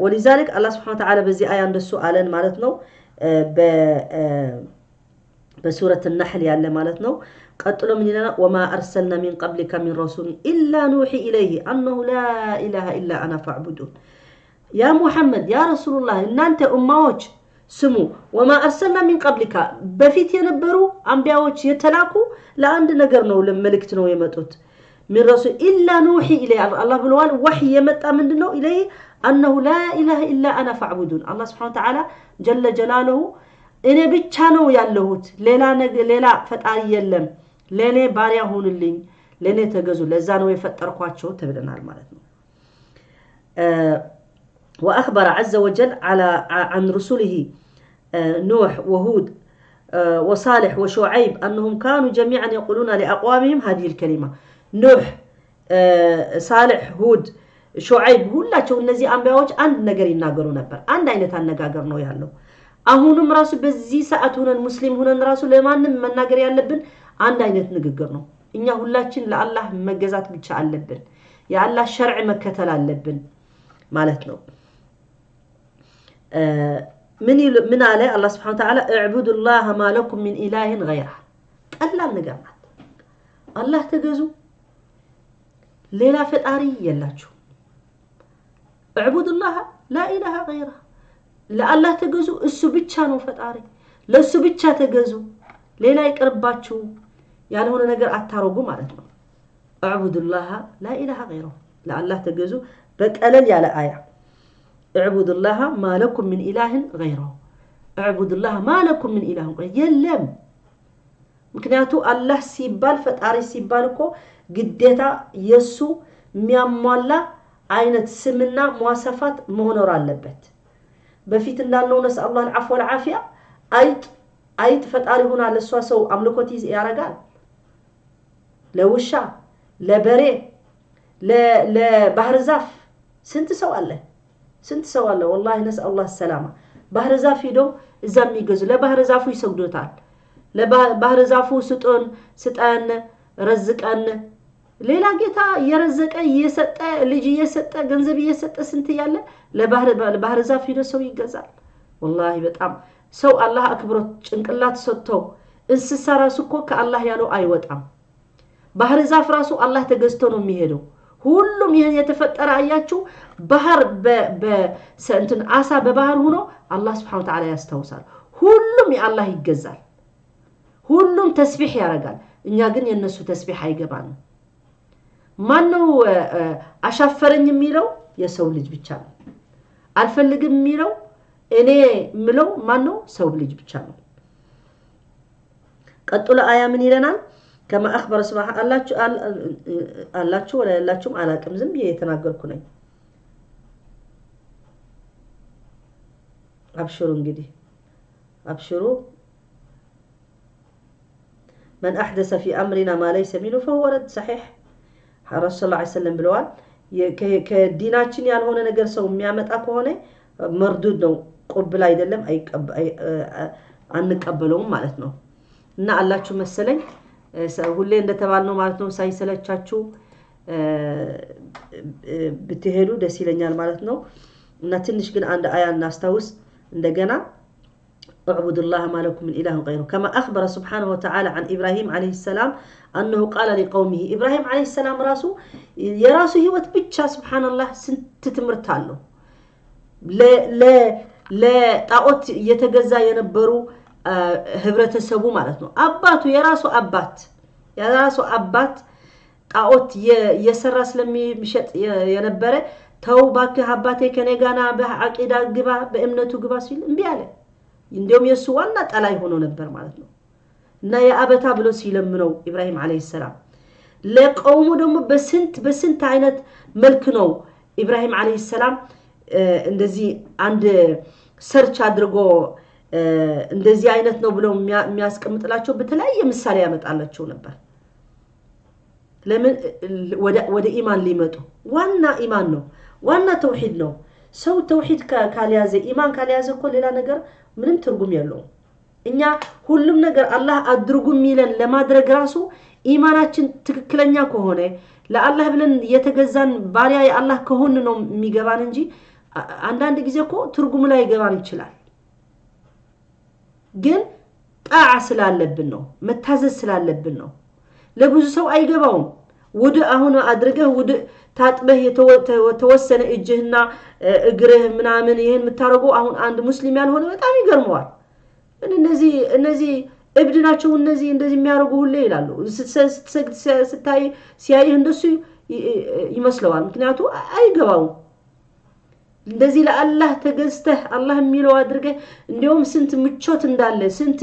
ولذلك الله سبحانه وتعالى بزي آية عند السؤال مالتنا بسورة النحل يعني مالتنا قتلوا مننا وما أرسلنا من قبلك من رسول إلا نوحي إليه أنه لا إله إلا أنا فاعبدون يا محمد يا رسول الله إن أنت أموج سمو وما أرسلنا من قبلك بفيت ينبروا أنبياء يتلاقوا لأن نقرنوا لما ملكتنا ويمتوت من رسول إلا نوحي إليه الله بالوال وحي يمتى منه إليه أنه لا إله إلا أنا فاعبدون الله سبحانه وتعالى جل جلاله إني بيتشانو ياللهوت ليلا فتاري يلم ليني باريا هون اللين ليني تجزو لزانو يفترقواتشو تبدنا المالتنا وأخبر عز وجل عن رسله نوح وهود وصالح وشعيب أنهم كانوا جميعا يقولون لأقوامهم هذه الكلمة نوح صالح هود شعيب ሁላቸው እነዚህ አንቢያዎች አንድ ነገር ይናገሩ ነበር አንድ አይነት አነጋገር ነው ያለው አሁንም ራሱ በዚህ ሰዓት ሆነን ሙስሊም ሆነን ራሱ ለማንም መናገር ያለብን አንድ አይነት ንግግር ነው እኛ ሁላችን ለአላህ መገዛት ብቻ አለብን የአላህ ሸርዕ መከተል አለብን ማለት ነው من عليه الله سبحانه وتعالى اعبدوا الله ما لكم من إله غيره ቀላል ነገር ናት አላህ ተገዙ ሌላ ፈጣሪ የላችሁ اعبدوا الله لا اله غيره ለአላህ ተገዙ እሱ ብቻ ነው ፈጣሪ ለሱ ብቻ ተገዙ ሌላ ይቀርባችሁ ያልሆነ ነገር አታረጉ ማለት ነው اعبدوا الله لا اله غيره ለአላህ ተገዙ በቀለል ያለ አያ اعبدوا الله ما لكم من إله غيره اعبدوا الله ما لكم من إله غيره يلم ምክንያቱ አላህ ሲባል ፈጣሪ ሲባል እኮ ግዴታ የሱ የሚያሟላ አይነት ስምና መዋሰፋት መሆኖር አለበት በፊት እንዳልነው ነስ አላህ العفو والعافيه አይት ፈጣሪ ሆና ለሷ ሰው አምልኮት ያረጋል ለውሻ ለበሬ ለባህር ዛፍ ስንት ሰው አለ والله ነስ አላህ ሰላማ ባህር ዛፍ ሄዶ እዛም ይገዙ ለባህር ዛፉ ይሰግዱታል ለባህር ዛፉ ስጠን ረዝቀን ሌላ ጌታ የረዘቀ እየሰጠ ልጅ እየሰጠ ገንዘብ እየሰጠ ስንት ያለ ለባህር ዛፍ ሄዶ ሰው ይገዛል والله በጣም ሰው አላህ አክብሮት ጭንቅላት ሰጥተው እንስሳ ራሱ እኮ ከአላህ ያለው አይወጣም ባህር ዛፍ ራሱ አላህ ተገዝቶ ነው የሚሄደው ሁሉም ይሄን የተፈጠረ አያችሁ ባህር በሰንትን አሳ በባህር ሆኖ አላህ Subhanahu Wa Ta'ala ያስተውሳል ሁሉም የአላህ ይገዛል ሁሉም ተስቢህ ያረጋል እኛ ግን የነሱ ተስቢህ አይገባንም ማነው አሻፈረኝ የሚለው የሰው ልጅ ብቻ ነው አልፈልግም የሚለው እኔ ምለው ማነው ሰው ልጅ ብቻ ነው ቀጥሎ አያ ምን ይለናል كما أخبر سبحانه الله ولا لاچم አላቅም ዝም የተናገርኩ ነኝ أبشروا እንግዲህ أبشروا من أحدث في أمرنا ما ليس منه فهو رد صحيح رسول الله عليه وسلم ብለዋል ከዲናችን ያልሆነ ነገር ሰው የሚያመጣ ከሆነ መርዱድ ነው ቆብል አይደለም አንቀበለውም ማለት ነው እና አላችሁ መሰለኝ ሁሌ እንደተባልነው ማለት ነው ሳይሰለቻችሁ ብትሄዱ ደስ ይለኛል ማለት ነው እና ትንሽ ግን አንድ አያ እናስተውስ እንደገና اعبدوا الله ما لكم من إله غيره كما أخبر سبحانه وتعالى عن إبراهيم عليه السلام أنه قال لقومه إبراهيم عليه السلام راسه يراسه هو تبتشا سبحان الله سنت تمرتالو لا طاقوت يتجزا ينبرو ህብረተሰቡ ማለት ነው አባቱ የራሱ አባት ጣዖት የሰራ ስለሚሸጥ የነበረ ተው ባክህ አባቴ ከኔ ጋና በአቂዳ ግባ በእምነቱ ግባ ሲል እንቢ አለ እንደውም የሱ ዋና ጠላይ ሆኖ ነበር ማለት ነው እና ያአበታ ብሎ ሲለምነው ኢብራሂም አለይሂ ሰላም ለቀውሙ ደግሞ በስንት አይነት መልክ ነው ኢብራሂም አለይሂ ሰላም እንደዚህ አንድ ሰርች አድርጎ እንደዚህ አይነት ነው ብለው የሚያስቀምጥላቸው በተለያየ ምሳሌ ያመጣላቸው ነበር ለምን ወደ ኢማን ሊመጡ ዋና ኢማን ነው ዋና ተውሂድ ነው ሰው ተውሂድ ካልያዘ ኢማን ካልያዘ እኮ ሌላ ነገር ምንም ትርጉም የለውም እኛ ሁሉም ነገር አላህ አድርጉ ሚለን ለማድረግ ራሱ ኢማናችን ትክክለኛ ከሆነ ለአላህ ብለን የተገዛን ባሪያ የአላህ ከሆነ ነው የሚገባን እንጂ አንዳንድ ጊዜ እኮ ትርጉም ላይ ይገባን ይችላል ግን ጣዓ ስላለብን ነው መታዘዝ ስላለብን ነው ለብዙ ሰው አይገባውም ወደ አሁን አድርገህ ወደ ታጥበህ የተወሰነ እጅህና እግርህ ምናምን ይሄን ምታረጉ አሁን አንድ ሙስሊም ያልሆነ በጣም ይገርመዋል እነዚህ እብድ ናቸው እነዚህ እንደዚህ የሚያረጉ ሁሉ ይላሉ ስታይ ሲያይህ እንደሱ ይመስለዋል ምክንያቱም አይገባውም እንደዚህ ለአላህ ተገዝተህ አላህ የሚለው አድርገህ እንደውም ስንት ምቾት እንዳለ ስንት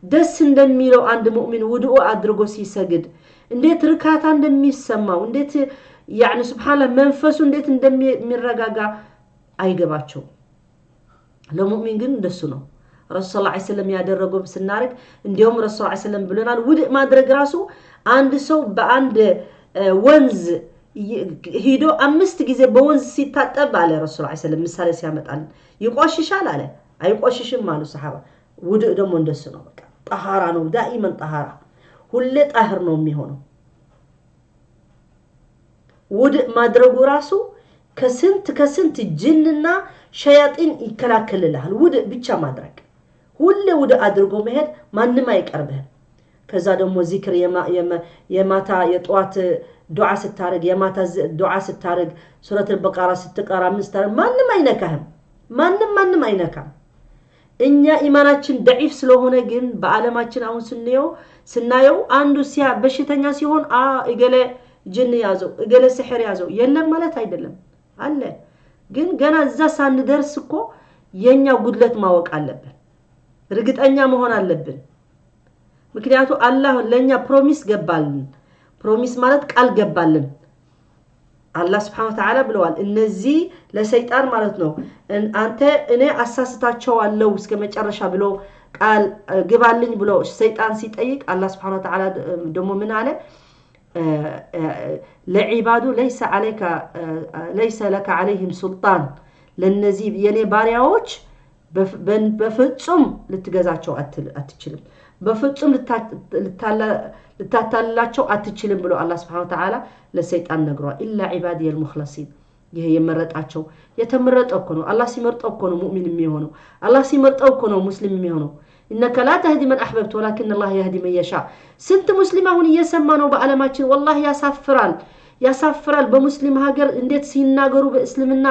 ደስ እንደሚለው አንድ ሙእሚን ውዱእ አድርጎ ሲሰግድ እንዴት ርካታ እንደሚሰማው እንዴት يعني سبحان الله መንፈሱ እንዴት እንደሚረጋጋ አይገባቸው ለሙእሚን ግን እንደሱ ነው ረሱል ሰለላሁ ዐለይሂ ወሰለም ያደረገው ስናርግ እንደውም ረሱል ሰለላሁ ዐለይሂ ወሰለም ብለናል ውዱእ ማድረግ ራሱ አንድ ሰው በአንድ ወንዝ ሄዶ 5 ጊዜ በወንዝ ሲታጠብ አለ ረሱል ሰለላሁ ዐለይሂ ወሰለም ምሳሌ ሲያመጣል ይቆሽሻል አለ አይቆሽሽም ማለት ሰሃባ ውዱእ ደግሞ እንደሱ ነው በቃ طهارة ነው دائما طهارة ሁሌ طاهر ነው የሚሆነው ውዱእ ማድረጉ ራሱ ከስንት ጅንና ሸያጢን ይከላከልልሃል ውዱእ ብቻ ማድረግ ሁሌ ውዱእ አድርጎ መሄድ ማንንም አይቀርብህ ከዛ ደግሞ ዚክር የማታ የጧት ዱዓ ስታረግ የማታ ዱዓ ስታረግ ሱረት አልበቀራ ስትቀራ ምስተር ማንንም አይነካህም ማንንም አይነካም እኛ ኢማናችን ضعيف ስለሆነ ግን በአለማችን አሁን ስናየው አንዱ በሽተኛ ሲሆን እገለ ጅን ያዘው እገለ ሲህር ያዘው የለም ማለት አይደለም አለ ግን ገና እዛ ሳንደርስ እኮ የኛ ጉድለት ማወቅ አለብን እርግጠኛ መሆን አለብን ምክንያቱም አላህ ለኛ ፕሮሚስ ገባልን ፕሮሚስ ማለት ቃል ገባልን አላህ Subhanahu Wa Ta'ala ብለዋል እነዚህ ለሰይጣን ማለት ነው አንተ እኔ አሳስታቸዋለሁ እስከ መጨረሻ ብሎ ቃል ግባልኝ ብሎ ሰይጣን ሲጠይቅ አላህ Subhanahu Wa Ta'ala ደሞ ምን አለ لعباده ليس لك عليهم سلطان ለነዚህ የኔ ባሪያዎች በፍጹም ልትገዛቸው አትችልም በፍጹም ልታታላቸው አትችልም ብሎ አላህ Subhanahu Wa Ta'ala ለሰይጣን ነግሯል ኢላ ዒባዲየል ሙኽለሲን ይሄ የመረጣቸው የተመረጠው እኮ ነው አላህ ሲመርጠው እኮ ነው ሙእሚን የሚሆነው አላህ ሲመርጠው እኮ ነው ሙስሊም የሚሆነው انك لا تهدي من احببت ولكن الله يهدي من يشاء ስንት ሙስሊም አሁን እየሰማ ነው በአለማችን والله ያሳፍራል በሙስሊም ሀገር እንዴት ሲናገሩ በእስልምና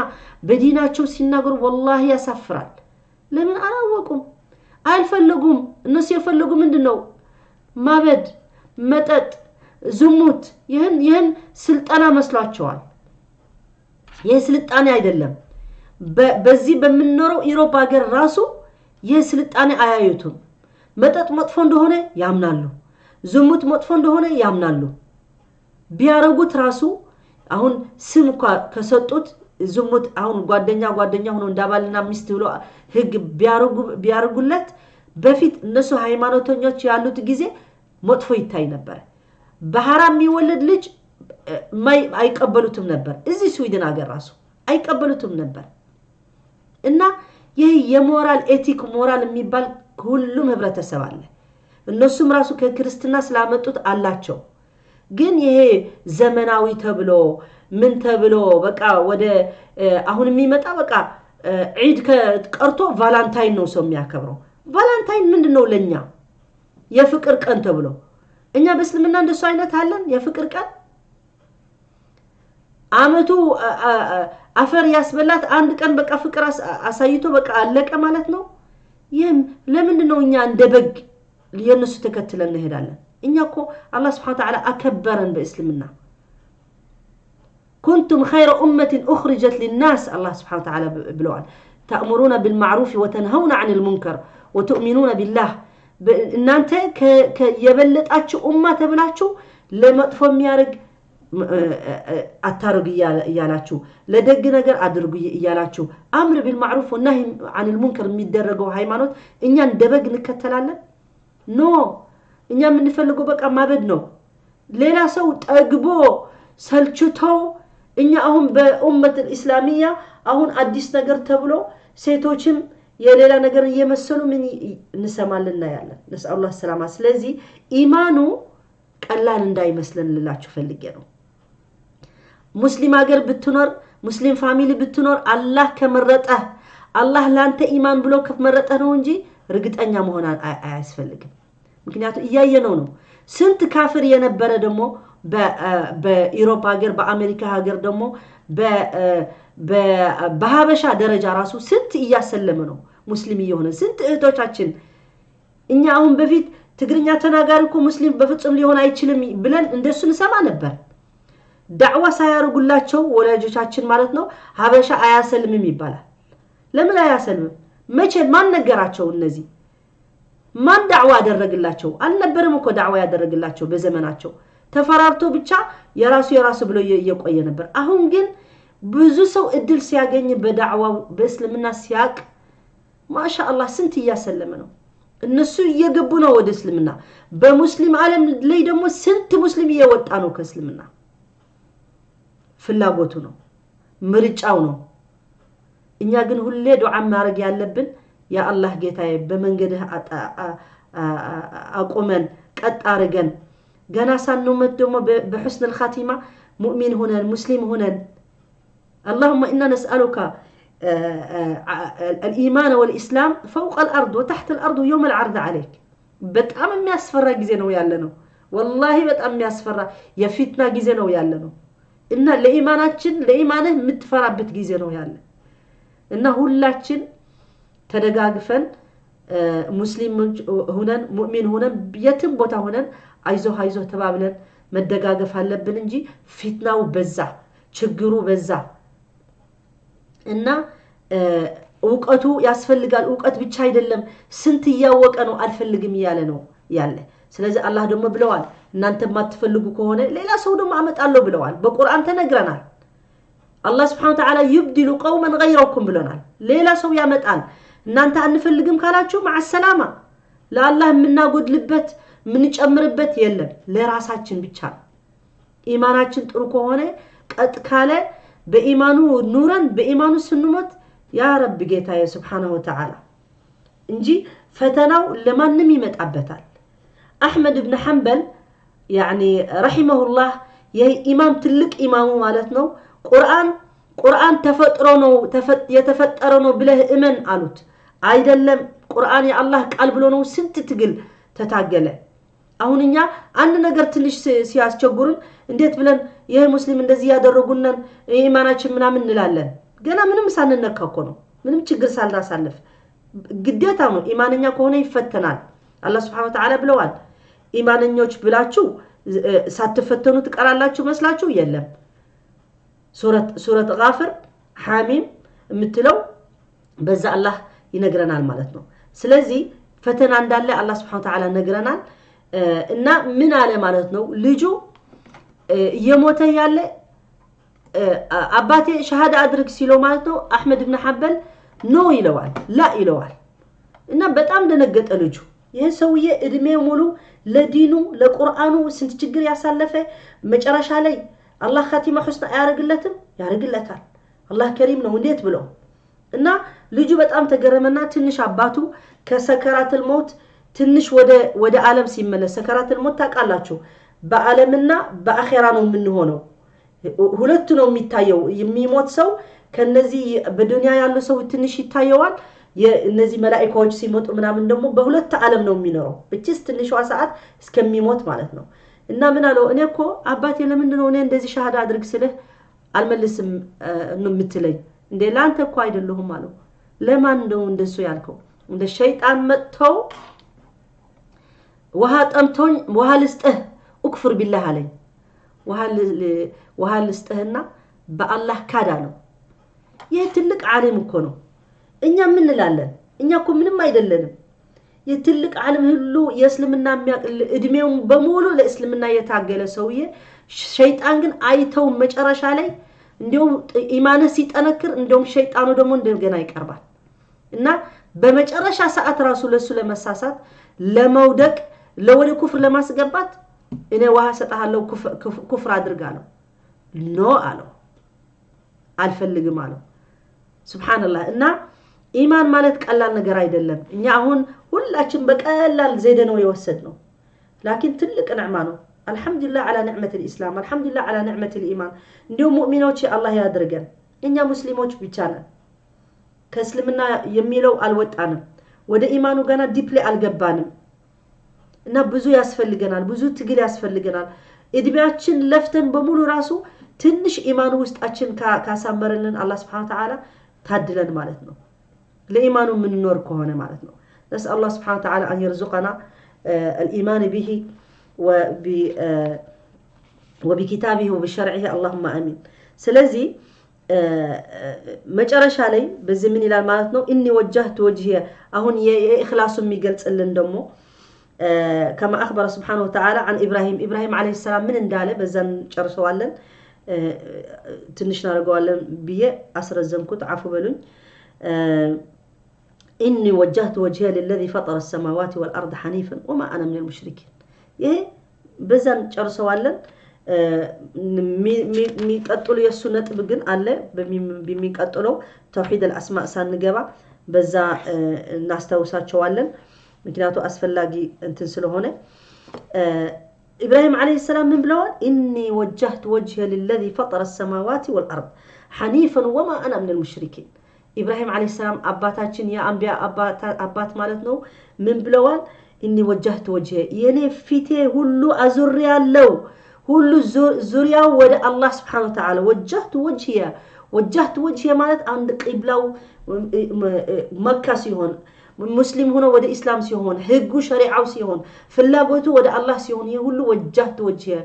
በዲናቸው ሲናገሩ والله ያሳፍራል ለምን አላወቁም አልፈለጉም እነሱ የፈለጉ ምንድነው ማበድ መጠጥ ዝሙት ይሄን ስልጣና መስሏቸዋል የስልጣኔ አይደለም በዚህ በመኖረው ኢሮፓ ሀገር ራሱ የስልጣኔ አያዩቱም መጠጥ መጥፎ እንደሆነ ያምናሉ ዝሙት መጥፎ እንደሆነ ያምናሉ ቢያረጉት ራሱ አሁን ስም ከሰጡት ዝሙት አሁን ጓደኛ ሆኖ እንዳባልና ሚስት ብሎ ህግ ቢያረጉለት በፊት እነሱ ሃይማኖተኞች ያሉት ጊዜ መጥፎ ይታይ ነበር በሐራም የሚወለድ ልጅ አይቀበሉትም ነበር እዚህ ስዊድን ሀገር ራሱ አይቀበሉትም ነበር እና ይሄ የሞራል ኤቲክ ሞራል የሚባል ሁሉም ህብረተሰብ አለ እነሱም ራሱ ከክርስቲና ስላመጡት አላቸው ግን ይሄ ዘመናዊ ተብሎ ምን ተብሎ በቃ ወደ አሁን የሚመጣ በቃ ዒድ ከቀርቶ ቫላንታይን ነው ሰው የሚያከብረው ቫላንታይን ምንድነው ለኛ የፍቅር ቀን ተብሎ እኛ በእስልምና እንደሱ አይነት አለን የፍቅር ቀን አመቱ አፈር ያስበላት አንድ ቀን በቃ ፍቅር አሳይቶ በቃ አለቀ ማለት ነው ይሄም ለምንድነው እኛ እንደበግ የነሱ ተከትለን እንሄዳለን እኛ እኮ አላህ Subhanahu Wa Ta'ala አከበረን በእስልምና كنتم خير أمة أخرجت للناس الله سبحانه وتعالى بلوان تأمرون بالمعروف وتنهون عن المنكر وتؤمنون بالله إن أنت يبلت أتشو أمة تبلاتشو لما تفهم يارق أتارق يالاتشو لدق نقر أدرق يالاتشو أمر بالمعروف والنهي عن المنكر ميدرقوا هايمانوت إن يندبق نكتلالا نو إن من نفلقوا بك أما بدنو ليلا سوت أقبو سلچتو إن أهم بأمة الإسلامية أهون أديس نقر تبلو سيتوچم يليلا نقر يمسلو من نسمع لنا يالا نسأل الله السلامة سلازي إيمانو قلال انداي مسلن لله تفلقينو مسلم أقر بتنور مسلم فاميلي بتنور الله كمرته الله لانت إيمان بلو كمرته نونجي رقت أنيا مهونا آيس فلق مكنياتو إيايا نونو سنت كافر ينبرا دمو بإيروبا هاجر بأمريكا هاجر دمو بهابشا درجة راسو سنت إيا سلمنو مسلمي هنا سنت إهتوشاتشن إنيا أهم بفيت تقرينيا تناقاركو مسلم بفتسم لي هنا يتشلم بلن اندرسو نسمع نبر دعوة سايارو قلاتشو ولا جوشاتشن مالتنو هابشا آيا سلمي ميبالا لمن آيا سلمي مچن ما نقراتشو النزي ما دعوة درقلاتشو النبرمكو دعوة درقلاتشو بزمناتشو ተፈራርቶ ብቻ የራሱ ብሎ እየቆየ ነበር አሁን ግን ብዙ ሰው እድል ሲያገኝ በዳዕዋው በእስልምና ሲያቅ ማሻአላህ ስንት ያሰለመ ነው እነሱ እየገቡ ነው ወደ እስልምና በሙስሊም ዓለም ላይ ደግሞ ስንት ሙስሊም እየወጣ ነው ከእስልምና ፍላጎቱ ነው ምርጫው ነው እኛ ግን ሁሌ ዱዓ ማድረግ ያለብን ያ አላህ ጌታዬ በመንገድህ አቆመን ቀጥ አርገን جنا سنمت دم بحسن الخاتمة مؤمن هنا مسلم هنا اللهم إنا نسألك الإيمان والإسلام فوق الأرض وتحت الأرض يوم العرض عليك بتأمن يسفر جزينو يالنو والله بتأمن يسفر يفتنا جزينو يالنو إن لإيمانه متفرع بتجزينو يالن إنه لاتشن تدقاقفن مسلم هنا مؤمن هنا بيتم بوتا هنا አይዞ ተባብለን መደጋገፍ አለብን እንጂ ፊትናው በዛ ችግሩ በዛ እና ዕውቀቱ ያስፈልጋል ዕውቀት ብቻ አይደለም ስንት ያወቀ ነው አልፈልግም ያለ ስለዚህ አላህ ደግሞ ብለዋል እናንተ ማትፈልጉ ከሆነ ሌላ ሰው ደግሞ አመጣለሁ ብለዋል በቁርአን ተነግረናል አላህ Subhanahu Wa Ta'ala يبدل قوما غيركم ብለናል ሌላ ሰው ያመጣል እናንተ አንፈልግም ካላችሁ مع السلامه ለአላህ ምናጎድልበት ምን ጨምርበት የለም ለራሳችን ብቻ ኢማናችን ጥሩ ከሆነ ቀጥ ካለ በኢማኑ ኑረን በኢማኑ ስንሞት ያ ረብ ጌታዬ Subhanahu Wa Ta'ala እንጂ ፈተናው ለማንም ይመጣበታል አህመድ ኢብኑ ሐንበል يعني رحمه الله የኢማም ትልቅ ኢማሙ ማለት ነው ቁርአን ተፈጥሮ ነው የተፈጠረ ነው ብለህ እመን አሉት አይደለም ቁርአን የአላህ ቃል ብሎ ነው ስንት ትግል ተታገለ አሁንኛ አንድ ነገር ትንሽ ሲያስቸግሩን እንዴት ብለን ይሄ ሙስሊም እንደዚህ ያደረጉናን ኢማናችን ምናምን እንላለን ገና ምንም ሳንነካኮ ነው ምንም ችግር ሳልራሳለፍ ግዴታ ነው ኢማንኛ ከሆነ ይፈተናል አላህ Subhanahu Wa Ta'ala ብለዋል ኢማንኞች ብላችሁ ሳትፈተኑ ትቀራላችሁ መስላችሁ የለም ሱረት ጋፍር ሐሚም የምትለው በዛ አላህ ይነግረናል ማለት ነው ስለዚህ ፈተና እንዳለ አላህ Subhanahu Wa Ta'ala ነግረናል እና ምን አለ ማለት ነው ልጁ የሞተ ያለ አባቴ ሸሃዳ አድርግ ሲለው ማለት ነው አህመድ ኢብኑ ሐንበል ኖ ይለዋል ላ ይለዋል እና በጣም ደነገጠ ልጁ ይሄ ሰውዬ እድሜው ሙሉ ለዲኑ ለቁርአኑ ስንት ችግር ያሳለፈ መጨረሻ ላይ አላህ ኻቲማ ሁስና ያረግለታል አላህ ከሪም ነው እንዴት ብሎ እና ልጁ በጣም ተገረመና ትንሽ አባቱ ከሰከራተል ሞት ትንሽ ወደ ዓለም ሲመለስ ሰከራተል ሞት ታቃላችሁ በዓለምና በአኺራ ነው የምንሆነው ሁለቱ ነው የሚታየው የሚሞት ሰው ከነዚህ በዱንያ ያለው ሰው ትንሽ ይታየዋል የነዚህ መላእክቶች ሲመጡ ምናምን ደግሞ በሁለት ዓለም ነው የሚኖረው እቺስ ትንሿ ሰዓት እስከሚሞት ማለት ነው እና ምን አለው እኔ እኮ አባቴ ለምንድን ነው እኔ እንደዚህ ሻሃዳ አድርግ ስልህ አልመልስም ነው የምትለኝ እንዴ ላንተ እኮ አይደለሁም አለው ለማን ነው እንደሱ ያልከው እንደ ሸይጣን መጥተው ውሃ ጠምቶኝ ውሃ ልስጥህ እክፍር ቢላህ አለኝ ውሃ ልስጥህና በአላህ ካዳ ነው ይሄ ትልቅ ዓለም እኮ ነው እኛ ምን እንላለን እኛ እኮ ምንም አይደለንም የትልቅ ዓለም ሁሉ የእስልምና እድሜው በሙሉ ለእስልምና የታገለ ሰውዬ ሸይጣን ግን አይተው መጨረሻ ላይ እንደውም ኢማኑ ሲጠነክር እንደውም ሸይጣኑ ደግሞ እንደገና ይቀርባል እና በመጨረሻ ሰዓት ራሱ ለሱ ለመሳሳት ለመውደቅ ለወደ ኩፍር ለማስገባት እኔ ዋሃ ሰጣሃለው ኩፍር አድርጋለሁ ኖ አለው አልፈልግም አለው ሱብሃንአላህ እና ኢማን ማለት ቀላል ነገር አይደለም እኛ አሁን ሁላችን በቀላል ዘይደ ነው የወሰድነው لكن ትልቅ ንዕማ ነው አልহামዱሊላህ على نعمه الاسلام الحمدلله على نعمه الايمان እንዲሁ ሙእሚኖች አላህ ያድርገን እኛ ሙስሊሞች ብቻ ነን ከእስልምና የሚለው አልወጣንም ወደ ኢማኑ ገና ዲፕሊ አልገባንም እና ብዙ ያስፈልገናል ብዙ ትግል ያስፈልገናል እድሜያችን ለፍተን በሙሉ ራሱ ትንሽ ኢማኑ ውስጣችን ካሳመረልን አላህ Subhanahu Wa Ta'ala ታድለን ማለት ነው ለኢማኑ ምን ኖር ከሆነ ማለት ነው نسأل الله سبحانه وتعالى أن يرزقنا الإيمان به وبكتابه وبشرعه اللهم آمين سلازي مجرش علي بزمن إلى المعنى إني وجهت وجهي أهون إخلاص ميقلت دمو كما أخبر سبحانه وتعالى عن إبراهيم عليه السلام من انداله بزن شرشوالن تنشنا رجوالن بيه أسر الزمكوت عفو بلون إني وجهت وجهي للذي فطر السماوات والأرض حنيفا وما أنا من المشركين إيه بزن شرشوالن ميقتلوا يسونت بجن الله بميقتلوا توحيد الأسماء سان نجبا بزا الناس توساتشوالن مكناتو أسفلاجي انتن سلوهونه إبراهيم عليه السلام من بلوان إني وجهت وجهي للذي فطر السماوات والأرض حنيفا وما أنا من المشركين إبراهيم عليه السلام أباتاتشن يا أنبياء أبات مالتنو من بلوان إني وجهت وجهي يعني فيتي هلو أزريا لو هلو زريا ود الله سبحانه وتعالى وجهت وجهي مالت عند قبلة مكة سيهون مسلم هنا ود إسلام سيهون هجو شريعة سيهون فلاقوته ود الله سيهون يقول وجهت وجهي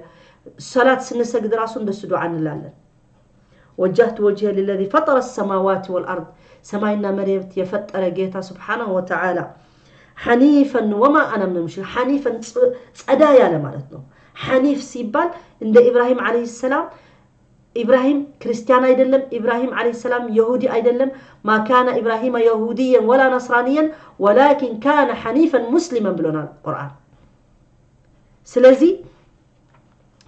صلاة سنسجد راسون دسدو عن الله وجهت وجهي للذي فطر السماوات والأرض سماينا مريت يفتر جيتا سبحانه وتعالى حنيفا وما أنا من المشرك حنيفا أدايا لمالتنا حنيف سيبال عند إبراهيم عليه السلام إبراهيم كريستيان أيدلم إبراهيم عليه السلام يهودي أيدلم ما كان إبراهيم يهوديا ولا نصرانيا ولكن كان حنيفا مسلما بلنا القرآن سلازي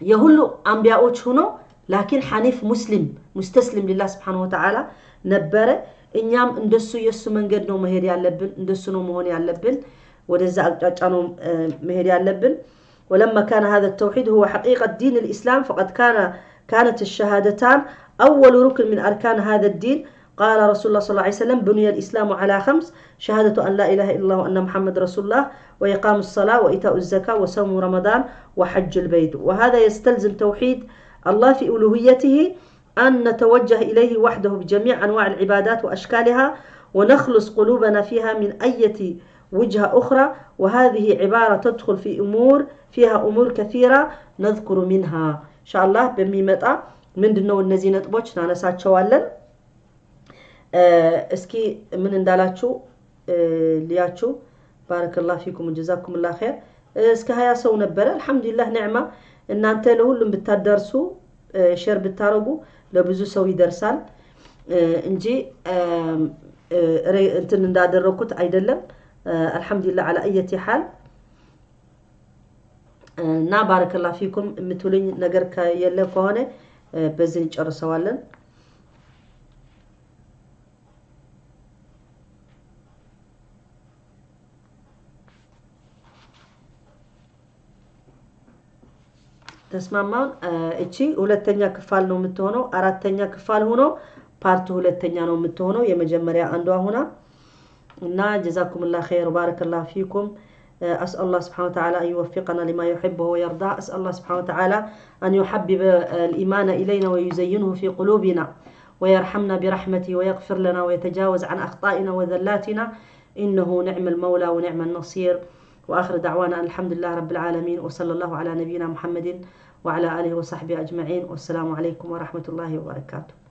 يهولو أنبياء هنا لكن حنيف مسلم مستسلم لله سبحانه وتعالى نبره إنيام اندسو يسو من قد نو مهيري اللبن اندسو نو مهوني اللبن ودزا أجانو مهيري اللبن ولما كان هذا التوحيد هو حقيقة دين الإسلام فقد كانت الشهادتان أول ركن من أركان هذا الدين قال رسول الله صلى الله عليه وسلم بني الإسلام على 5 شهادة أن لا إله إلا الله وأن محمد رسول الله وإقام الصلاة وإيتاء الزكاة وصوم رمضان وحج البيت وهذا يستلزم توحيد الله في ألوهيته أن نتوجه إليه وحده بجميع أنواع العبادات وأشكالها ونخلص قلوبنا فيها من أي وجهة أخرى وهذه عبارة تدخل فيها أمور كثيرة نذكر منها إن شاء الله بميمتا من دنو النزينة بوش نانسات شوالا اسكي من اندالاتشو لياتشو بارك الله فيكم وجزاكم الله خير اسكي هيا سو نبرا الحمد لله نعمة ان انت لهولم بتدرسو شير بتارغو ለብዙ ሰው ይደርሳል እንጂ እንትን እንዳደረኩት አይደለም አልহামዱሊላህ على اي حال እና ባረከላሁ ፊኩም የምትሉኝ ነገር ከየለ ከሆነ በዚህ እንጨርሰዋለን ተስማማን እቺ ሁለተኛ ክፋል ነው የምትሆነው አራተኛ ክፋል ሆኖ ፓርት ሁለተኛ ነው የምትሆነው የመጀመሪያ አንዷ ሆና جزاكم الله خير وبارك الله فيكم. أسأل الله سبحانه وتعالى أن يوفقنا لما يحبه ويرضاه. أسأل الله سبحانه وتعالى أن يحبب الإيمان إلينا ويزينه في قلوبنا ويرحمنا برحمته ويغفر لنا ويتجاوز عن أخطائنا وذلاتنا، إنه نعم المولى ونعم النصير. وآخر دعوانا أن الحمد لله رب العالمين، وصلى الله على نبينا محمد وعلى آله وصحبه أجمعين، والسلام عليكم ورحمة الله وبركاته.